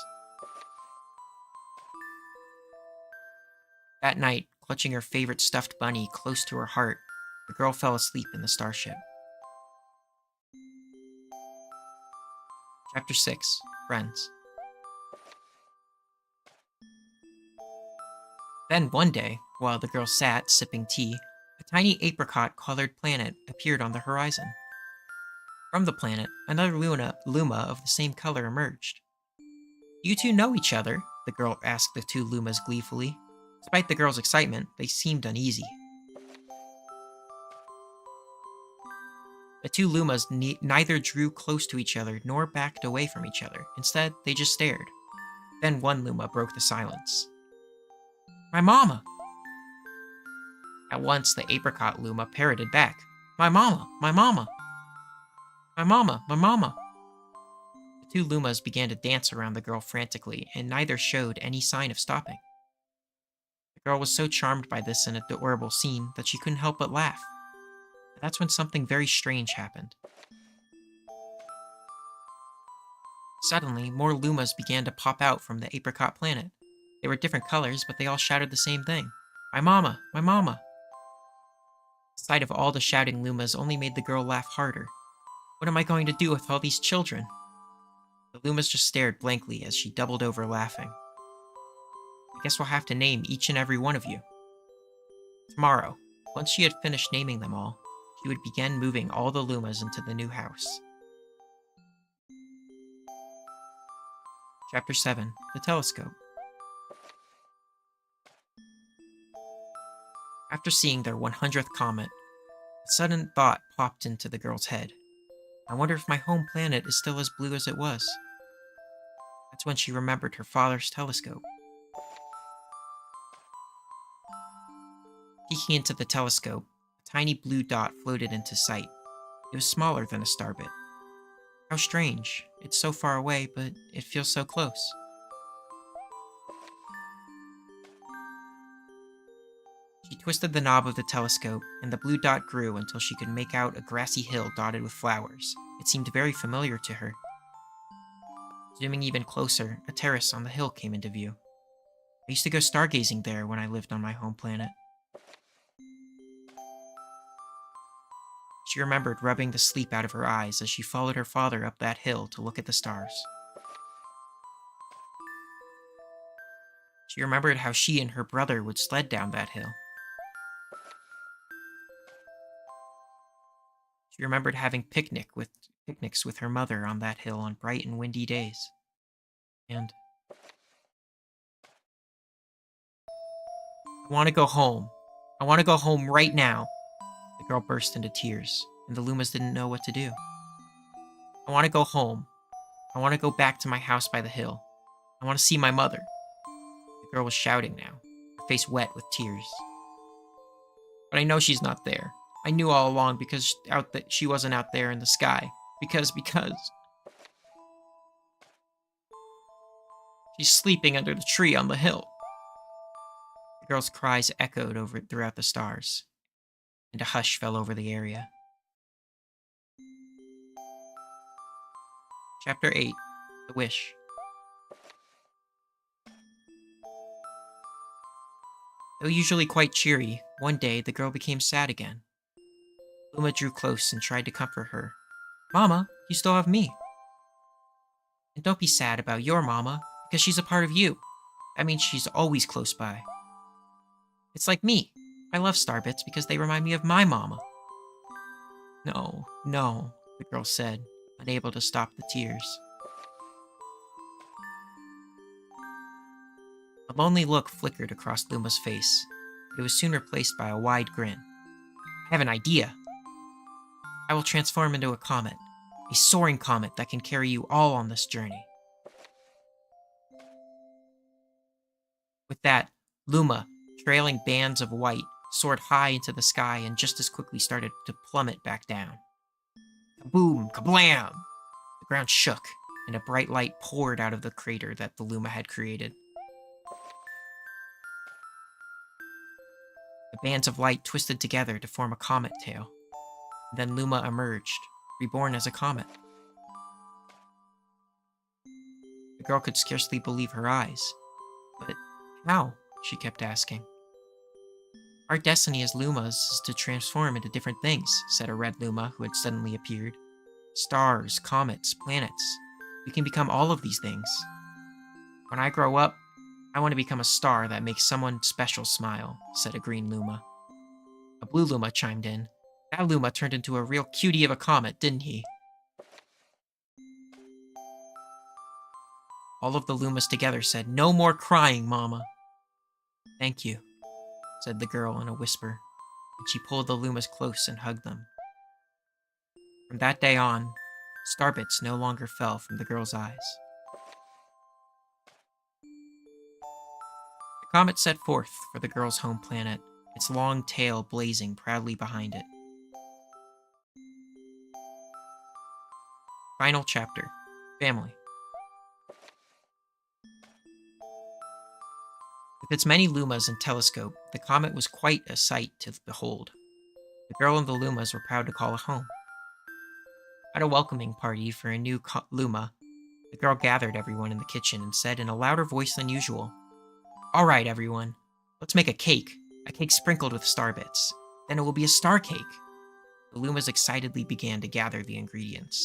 Speaker 1: That night, clutching her favorite stuffed bunny close to her heart, the girl fell asleep in the starship. Chapter 6. Friends. Then one day, while the girl sat sipping tea, a tiny apricot-colored planet appeared on the horizon. From the planet, another Luma of the same color emerged. "You two know each other?" the girl asked the two Lumas gleefully. Despite the girl's excitement, they seemed uneasy. The two Lumas neither drew close to each other nor backed away from each other. Instead, they just stared. Then one Luma broke the silence. "My mama!" At once, the apricot Luma parroted back. "My mama! My mama! My mama! My mama!" The two Lumas began to dance around the girl frantically, and neither showed any sign of stopping. The girl was so charmed by this adorable scene that she couldn't help but laugh. That's when something very strange happened. Suddenly, more Lumas began to pop out from the apricot planet. They were different colors, but they all shouted the same thing. "My mama! My mama!" The sight of all the shouting Lumas only made the girl laugh harder. What am I going to do with all these children? The Lumas just stared blankly as she doubled over laughing. "I guess we'll have to name each and every one of you." Tomorrow, once she had finished naming them all, she would begin moving all the Lumas into the new house. Chapter 7. The Telescope. After seeing their 100th comet, a sudden thought popped into the girl's head. I wonder if my home planet is still as blue as it was. That's when she remembered her father's telescope. Peeking into the telescope, a tiny blue dot floated into sight. It was smaller than a starbit. How strange. It's so far away, but it feels so close. She twisted the knob of the telescope, and the blue dot grew until she could make out a grassy hill dotted with flowers. It seemed very familiar to her. Zooming even closer, a terrace on the hill came into view. I used to go stargazing there when I lived on my home planet. She remembered rubbing the sleep out of her eyes as she followed her father up that hill to look at the stars. She remembered how she and her brother would sled down that hill. She remembered having picnics with her mother on that hill on bright and windy days. And I want to go home. I want to go home right now. The girl burst into tears, and the Lumas didn't know what to do. I want to go home. I want to go back to my house by the hill. I want to see my mother. The girl was shouting now, her face wet with tears. But I know she's not there. I knew all along because she wasn't out there in the sky. Because she's sleeping under the tree on the hill. The girl's cries echoed throughout the stars, and a hush fell over the area. Chapter 8. The Wish. Though usually quite cheery, one day the girl became sad again. Luma drew close and tried to comfort her. "Mama, you still have me. And don't be sad about your mama, because she's a part of you. That means she's always close by. It's like me. I love starbits because they remind me of my mama." No, no, the girl said, unable to stop the tears. A lonely look flickered across Luma's face, but it was soon replaced by a wide grin. I have an idea. I will transform into a comet, a soaring comet that can carry you all on this journey. With that, Luma, trailing bands of white, soared high into the sky and just as quickly started to plummet back down. Kaboom! Kablam! The ground shook, and a bright light poured out of the crater that the Luma had created. The bands of light twisted together to form a comet tail. Then Luma emerged, reborn as a comet. The girl could scarcely believe her eyes. But how? She kept asking. Our destiny as Lumas is to transform into different things, said a red Luma who had suddenly appeared. Stars, comets, planets. We can become all of these things. When I grow up, I want to become a star that makes someone special smile, said a green Luma. A blue Luma chimed in. That Luma turned into a real cutie of a comet, didn't he? All of the Lumas together said, No more crying, Mama. Thank you, said the girl in a whisper, and she pulled the Lumas close and hugged them. From that day on, starbits no longer fell from the girl's eyes. The comet set forth for the girl's home planet, its long tail blazing proudly behind it. Final chapter. Family. With its many Lumas and telescope, the comet was quite a sight to behold. The girl and the Lumas were proud to call it home. At a welcoming party for a new Luma, the girl gathered everyone in the kitchen and said in a louder voice than usual, All right, everyone, let's make a cake sprinkled with star bits. Then it will be a star cake. The Lumas excitedly began to gather the ingredients.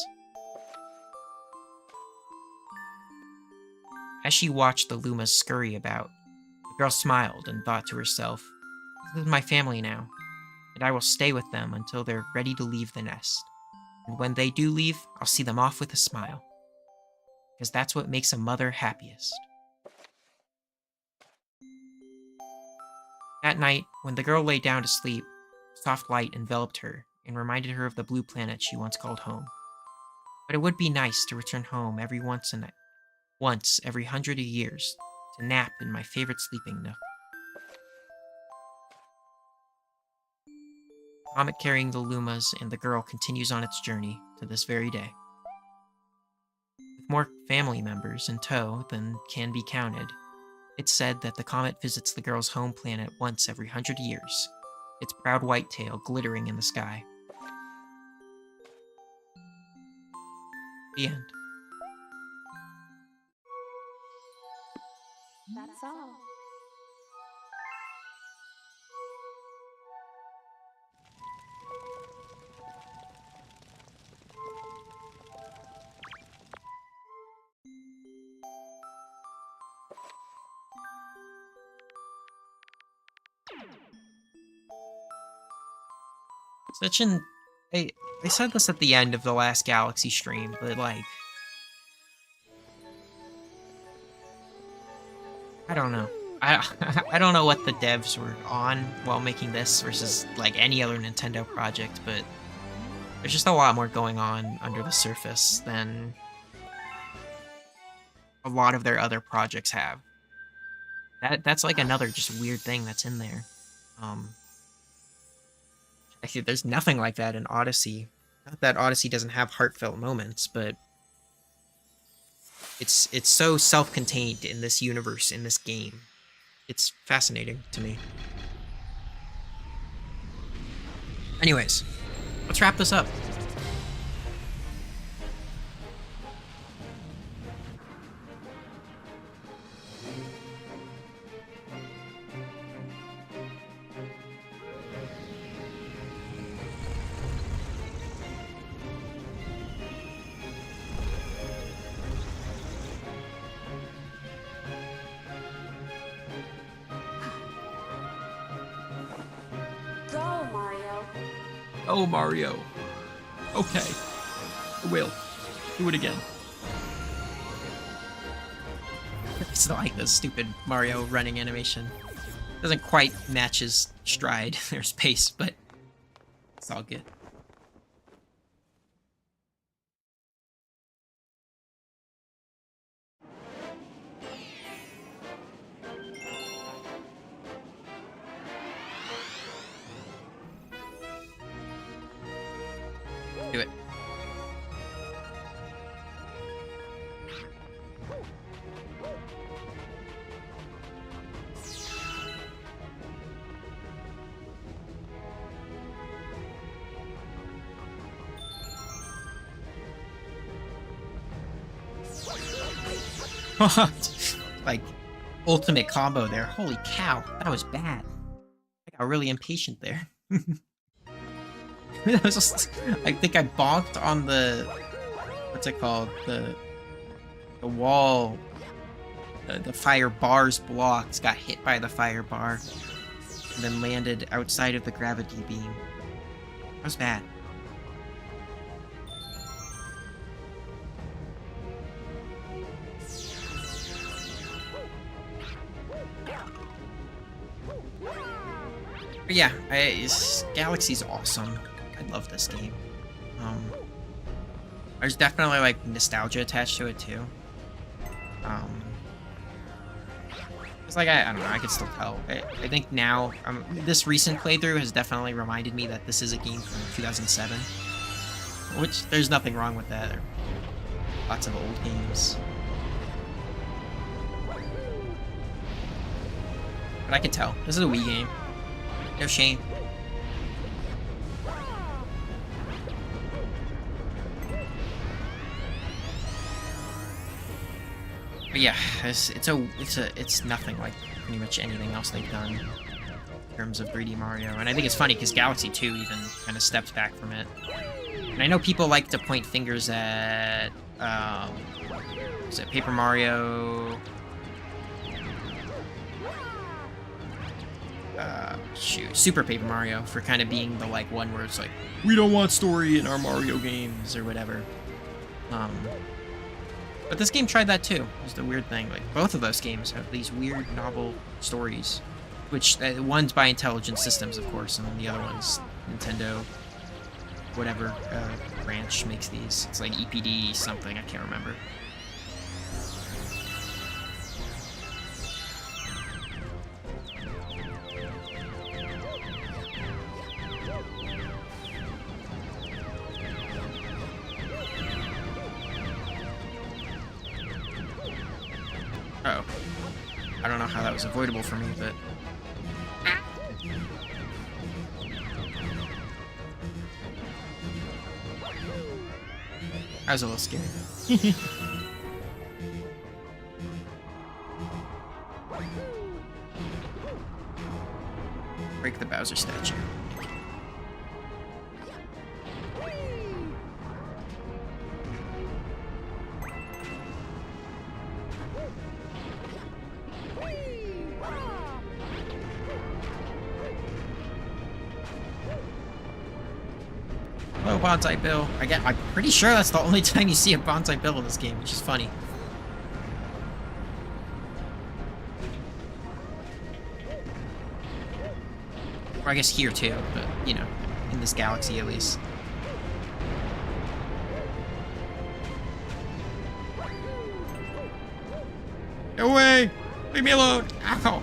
Speaker 1: As she watched the Lumas scurry about, the girl smiled and thought to herself, This is my family now, and I will stay with them until they're ready to leave the nest. And when they do leave, I'll see them off with a smile. Because that's what makes a mother happiest. That night, when the girl lay down to sleep, soft light enveloped her and reminded her of the blue planet she once called home. But it would be nice to return home once every 100 years to nap in my favorite sleeping nook. The comet carrying the Lumas and the girl continues on its journey to this very day. With more family members in tow than can be counted, it's said that the comet visits the girl's home planet once every 100 years, its proud white tail glittering in the sky. The end.
Speaker 4: That's all.
Speaker 1: I said this at the end of the last Galaxy stream, but like, I don't know. I don't know what the devs were on while making this versus like any other Nintendo project, but there's just a lot more going on under the surface than a lot of their other projects have. That's like another just weird thing that's in there. Actually, there's nothing like that in Odyssey. Not that Odyssey doesn't have heartfelt moments, but it's so self-contained in this universe, in this game. It's fascinating to me. Anyways, let's wrap this up.
Speaker 4: Go, Mario.
Speaker 1: Oh, Mario. Okay. I will. Do it again. still like the stupid Mario running animation. Doesn't quite match his stride or his pace, but it's all good. Do it. Like, ultimate combo there. Holy cow, that was bad. I got really impatient there. I was just, I think I bonked on the, what's it called? The wall. The fire bar's blocks, got hit by the fire bar, and then landed outside of the gravity beam. That was bad. But yeah, Galaxy's awesome. I love this game. There's definitely like nostalgia attached to it too. It's like I don't know, I can still tell. I think now this recent playthrough has definitely reminded me that this is a game from 2007, which there's nothing wrong with that. There are lots of old games, but I can tell this is a Wii game. No shame. But yeah, it's nothing like pretty much anything else they've done in terms of 3D Mario, and I think it's funny because Galaxy 2 even kind of steps back from it. And I know people like to point fingers at is it Paper Mario? Super Paper Mario for kind of being the like one where it's like, we don't want story in our Mario games or whatever. But this game tried that too. Is the weird thing. Like both of those games have these weird novel stories, which one's by Intelligent Systems, of course, and then the other one's Nintendo. Whatever branch makes these. It's like EPD something. I can't remember. Uh-oh. I don't know how that was avoidable for me, but... I was a little scared. Break the Bowser statue. Hello, Bonsai Bill. I'm pretty sure that's the only time you see a Bonsai Bill in this game, which is funny. Or I guess here too, but, you know, in this galaxy at least. Go away! Leave me alone! Ow!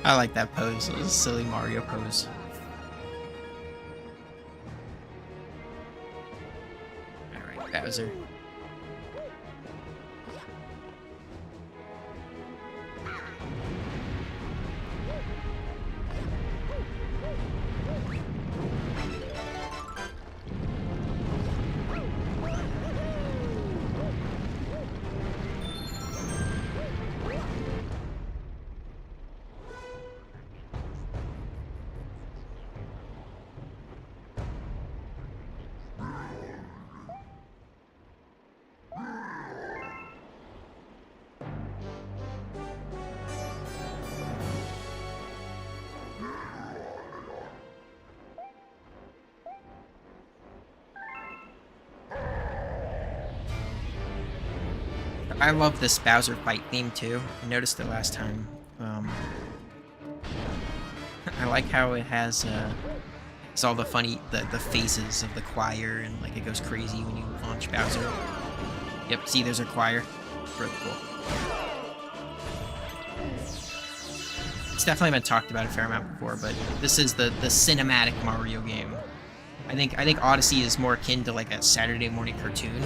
Speaker 1: I like that pose. It was a silly Mario pose. Alright, Bowser. I love this Bowser fight theme too. I noticed it last time. I like how it has it's all the funny the phases of the choir, and like it goes crazy when you launch Bowser. Yep, see there's a choir. Really cool. It's definitely been talked about a fair amount before, but this is the cinematic Mario game. I think Odyssey is more akin to like a Saturday morning cartoon,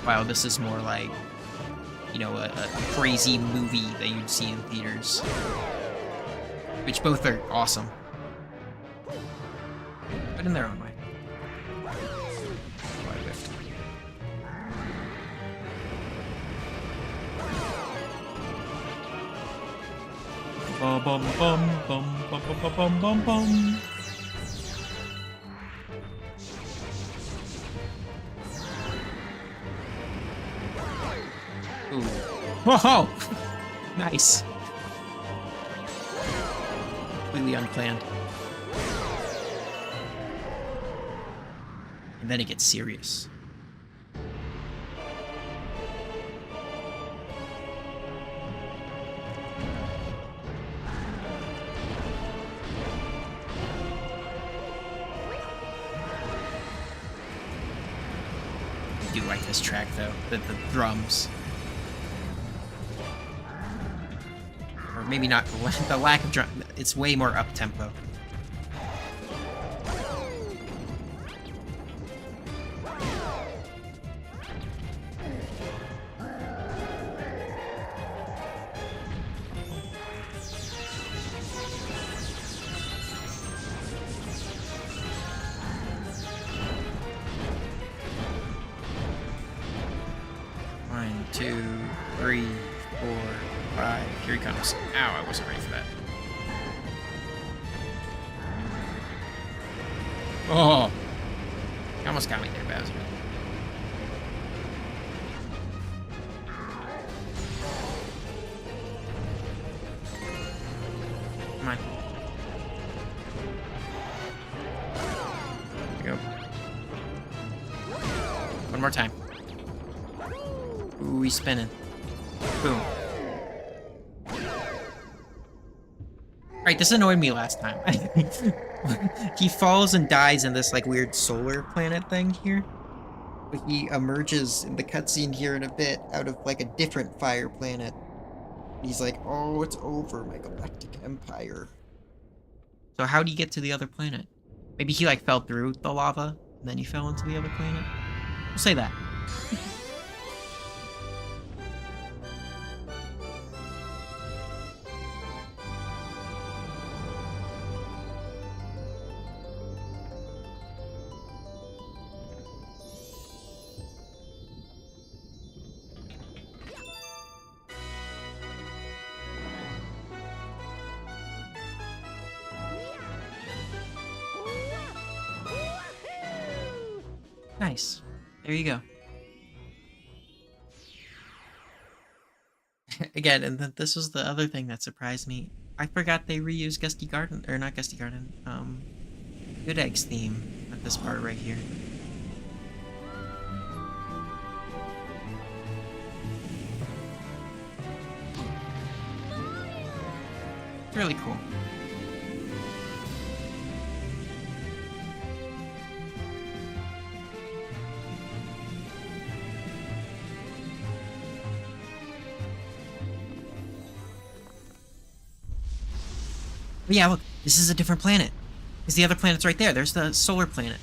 Speaker 1: while this is more like, you know, a crazy movie that you'd see in theaters. Which both are awesome. But in their own way. Oh, I whiffed. Bum bum bum bum bum bum bum bum bum. Ooh. Whoa! Nice. Completely unplanned. And then it gets serious. I do like this track though, the drums. Or maybe not the lack of drum. It's way more up tempo. One, two, three, 4, 5. Here he comes. Ow, I wasn't ready for that. Oh! You almost got me there, Bowser. Come on. There we go. One more time. Ooh, he's spinning. Boom. Alright, this annoyed me last time. He falls and dies in this, like, weird solar planet thing here. But he emerges in the cutscene here in a bit out of, like, a different fire planet. He's like, oh, it's over, my galactic empire. So how'd he get to the other planet? Maybe he, like, fell through the lava, and then he fell into the other planet? We'll say that. Nice. There you go. Again, and this was the other thing that surprised me. I forgot they reused Gusty Garden, or not Gusty Garden, Good Egg's theme at this part right here. It's really cool. But yeah, look, this is a different planet. Because the other planet's right there. There's the solar planet.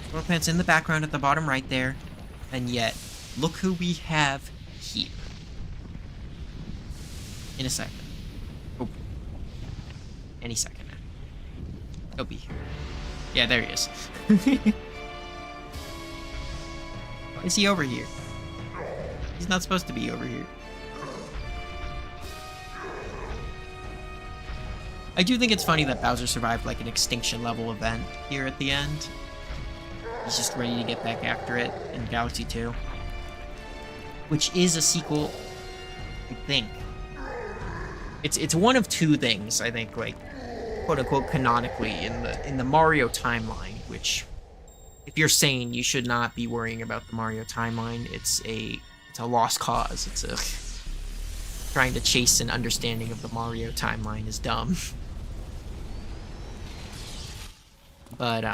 Speaker 1: Solar planet's in the background at the bottom right there. And yet, look who we have here. In a second. Oh. Any second now. He'll be here. Yeah, there he is. Why is he over here? He's not supposed to be over here. I do think it's funny that Bowser survived like an extinction level event here at the end. He's just ready to get back after it in Galaxy 2. Which is a sequel, I think. It's one of two things, I think, like, quote unquote canonically in the Mario timeline, which if you're sane, you should not be worrying about the Mario timeline. It's a lost cause. It's a trying to chase an understanding of the Mario timeline is dumb. But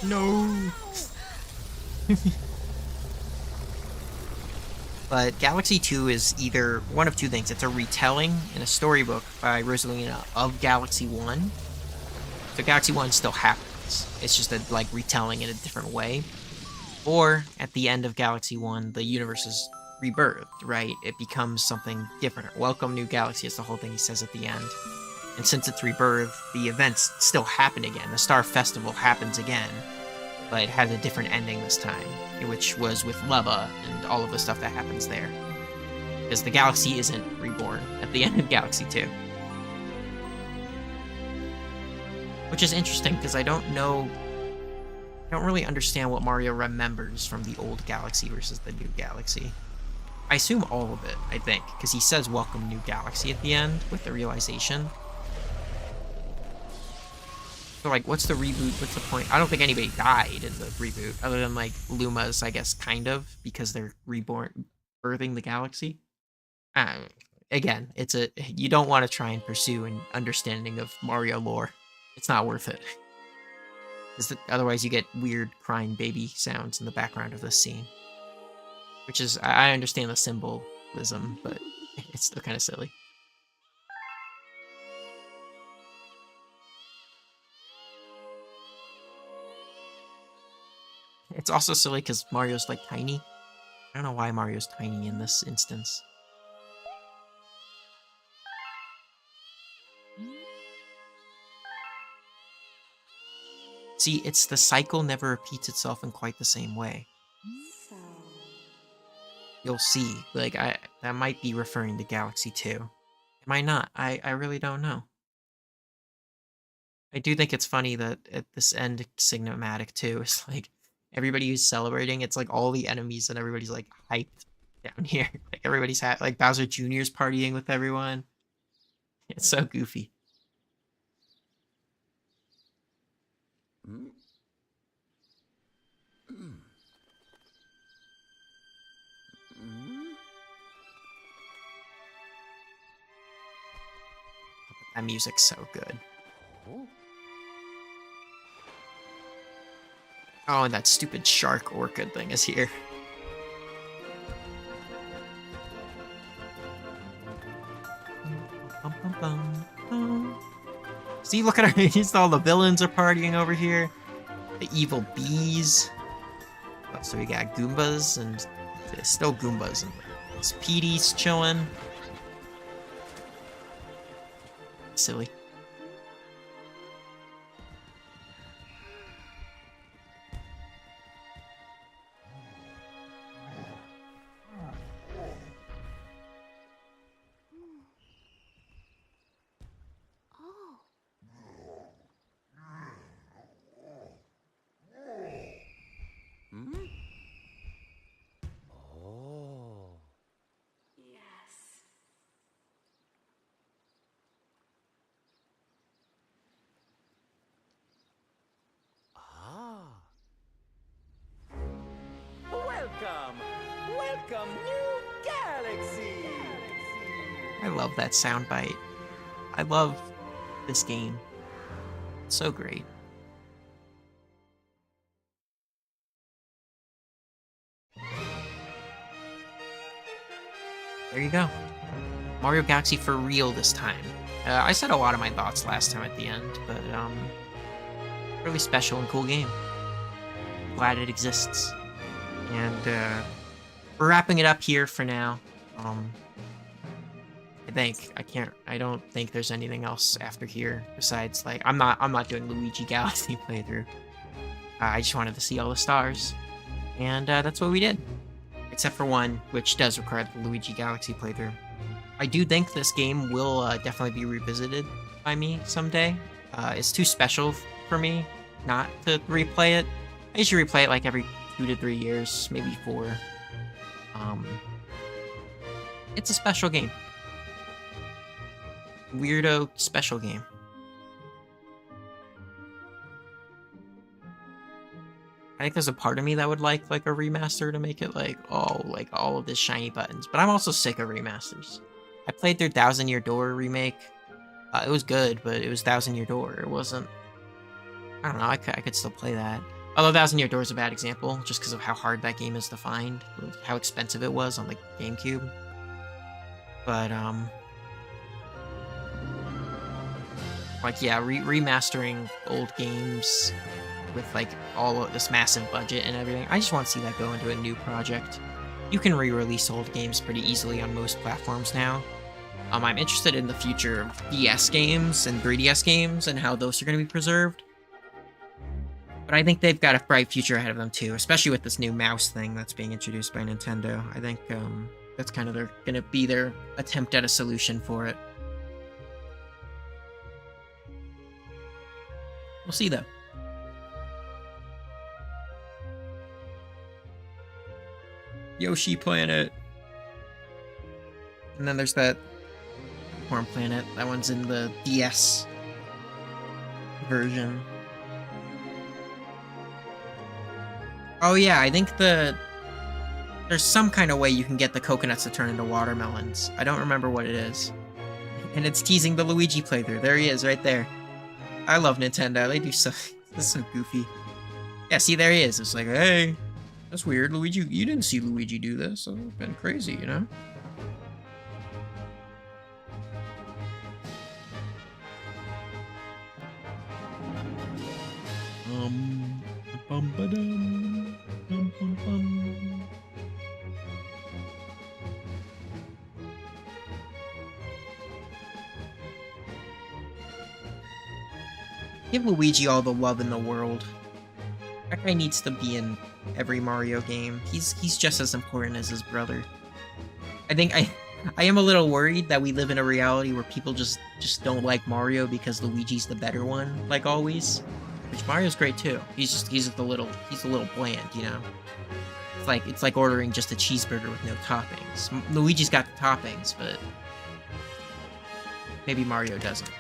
Speaker 1: no. But Galaxy 2 is either one of two things. It's a retelling in a storybook by Rosalina of Galaxy 1. So Galaxy 1 still happens. It's just a like retelling in a different way. Or at the end of Galaxy 1, the universe is rebirthed, right? It becomes something different. Welcome New Galaxy is the whole thing he says at the end. And since it's rebirthed, the events still happen again. The Star Festival happens again, but it has a different ending this time, which was with Leva and all of the stuff that happens there. Because the galaxy isn't reborn at the end of Galaxy 2. Which is interesting, because I don't really understand what Mario remembers from the old Galaxy versus the new Galaxy. I assume all of it, I think, because he says welcome New Galaxy at the end with the realization. So, like, what's the reboot? What's the point? I don't think anybody died in the reboot, other than, like, Luma's, I guess, kind of, because they're birthing the galaxy. Again, you don't want to try and pursue an understanding of Mario lore. It's not worth it. Otherwise you get weird crying baby sounds in the background of this scene. Which is, I understand the symbolism, but it's still kind of silly. It's also silly because Mario's, like, tiny. I don't know why Mario's tiny in this instance. See, it's the cycle never repeats itself in quite the same way.
Speaker 4: So,
Speaker 1: You'll see. Like, that might be referring to Galaxy 2. It might not. I really don't know. I do think it's funny that at this end cinematic too, it's like everybody who's celebrating, it's like all the enemies and everybody's like hyped down here. Like everybody's like Bowser Jr.'s partying with everyone. It's so goofy.
Speaker 2: Mm. Mm. Mm.
Speaker 1: That music's so good.
Speaker 2: Oh.
Speaker 1: Oh, and that stupid shark orchid thing is here. Bum, bum, bum, bum. See, look at our, just all the villains are partying over here. The evil bees. Oh, so we got Goombas, and there's still Goombas, and it's Petey's chilling. Silly.
Speaker 4: oh,
Speaker 2: Mm. Oh.
Speaker 4: yes.
Speaker 2: Ah. Welcome! Welcome, New Galaxy!
Speaker 1: I love that soundbite. I love this game. It's so great. There you go. Mario Galaxy for real this time. I said a lot of my thoughts last time at the end, but really special and cool game. Glad it exists. And we're wrapping it up here for now. I don't think there's anything else after here besides, like, I'm not doing Luigi Galaxy playthrough. I just wanted to see all the stars, and that's what we did. Except for one, which does require the Luigi Galaxy playthrough. I do think this game will definitely be revisited by me someday. It's too special for me not to replay it. I usually replay it like every 2 to 3 years, maybe 4. It's a special game. Weirdo special game. think there's a part of me that would like a remaster to make it like all of this shiny buttons. But I'm also sick of remasters. I played through Thousand Year Door remake. It was good, but it was Thousand Year Door. It wasn't. I don't know. I could still play that. Although Thousand Year Door is a bad example, just because of how hard that game is to find, how expensive it was on the GameCube. But like yeah, remastering old games with like all of this massive budget and everything. I just want to see that go into a new project. You can re-release old games pretty easily on most platforms now. I'm interested in the future of DS games and 3DS games and how those are going to be preserved. But I think they've got a bright future ahead of them too, especially with this new mouse thing that's being introduced by Nintendo. I think that's kind of going to be their attempt at a solution for it. We'll see though. Yoshi Planet. And then there's that Corn Planet. That one's in the DS version. Oh yeah, I think there's some kind of way you can get the coconuts to turn into watermelons. I don't remember what it is. And it's teasing the Luigi playthrough. There he is, right there. I love Nintendo. They do so. This is so goofy. Yeah, see, there he is. It's like, hey, that's weird, Luigi. You didn't see Luigi do this. It's been crazy, you know? Bum-ba-dum, bum-bum-bum. Give Luigi all the love in the world. That guy needs to be in every Mario game. He's just as important as his brother. I think I am a little worried that we live in a reality where people just don't like Mario because Luigi's the better one, like always. Which Mario's great too. He's a little bland, you know. It's like ordering just a cheeseburger with no toppings. Luigi's got the toppings, but maybe Mario doesn't.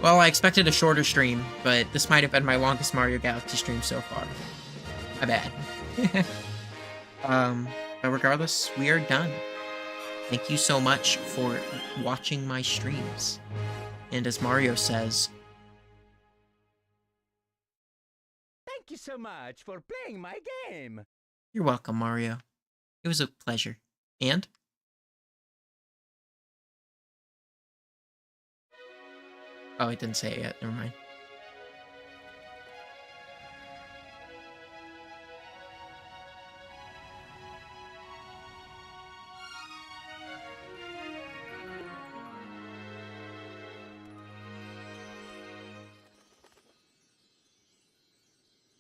Speaker 1: Well, I expected a shorter stream, but this might have been my longest Mario Galaxy stream so far. My bad. But regardless, we are done. Thank you so much for watching my streams. And as Mario says,
Speaker 2: Thank you so much for playing my game.
Speaker 1: you're welcome, Mario. It was a pleasure. And? Oh, it didn't say it yet. Never mind.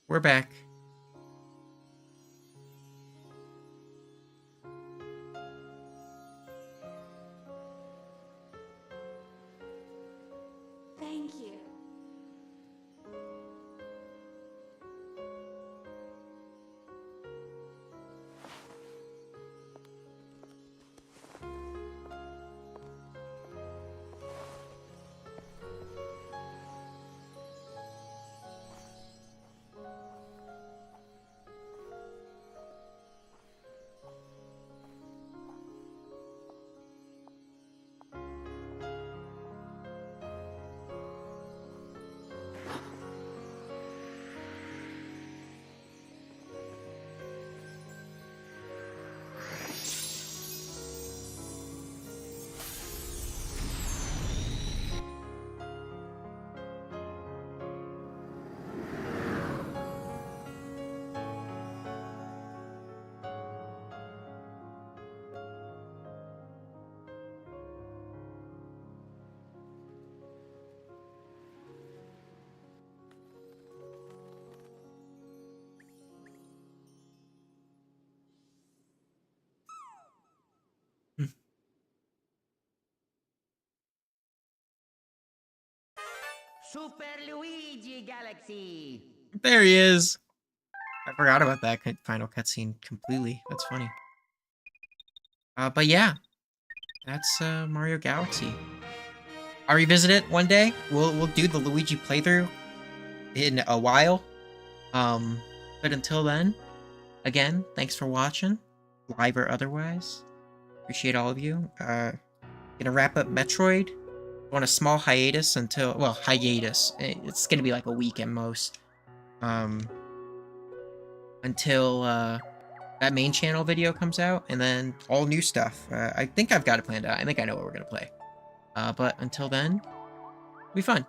Speaker 1: We're back.
Speaker 4: Thank you.
Speaker 2: Super Luigi Galaxy.
Speaker 1: There he is. I forgot about that final cutscene completely. That's funny. But yeah, that's Mario Galaxy. I'll revisit it one day. We'll do the Luigi playthrough in a while. But until then, again, thanks for watching, live or otherwise. Appreciate all of you. Gonna wrap up Metroid. On a small hiatus until, well, hiatus. It's gonna be like a week at most. Until that main channel video comes out, and then all new stuff. I think I've got it planned out. I think I know what we're gonna play. But until then, it'll be fun.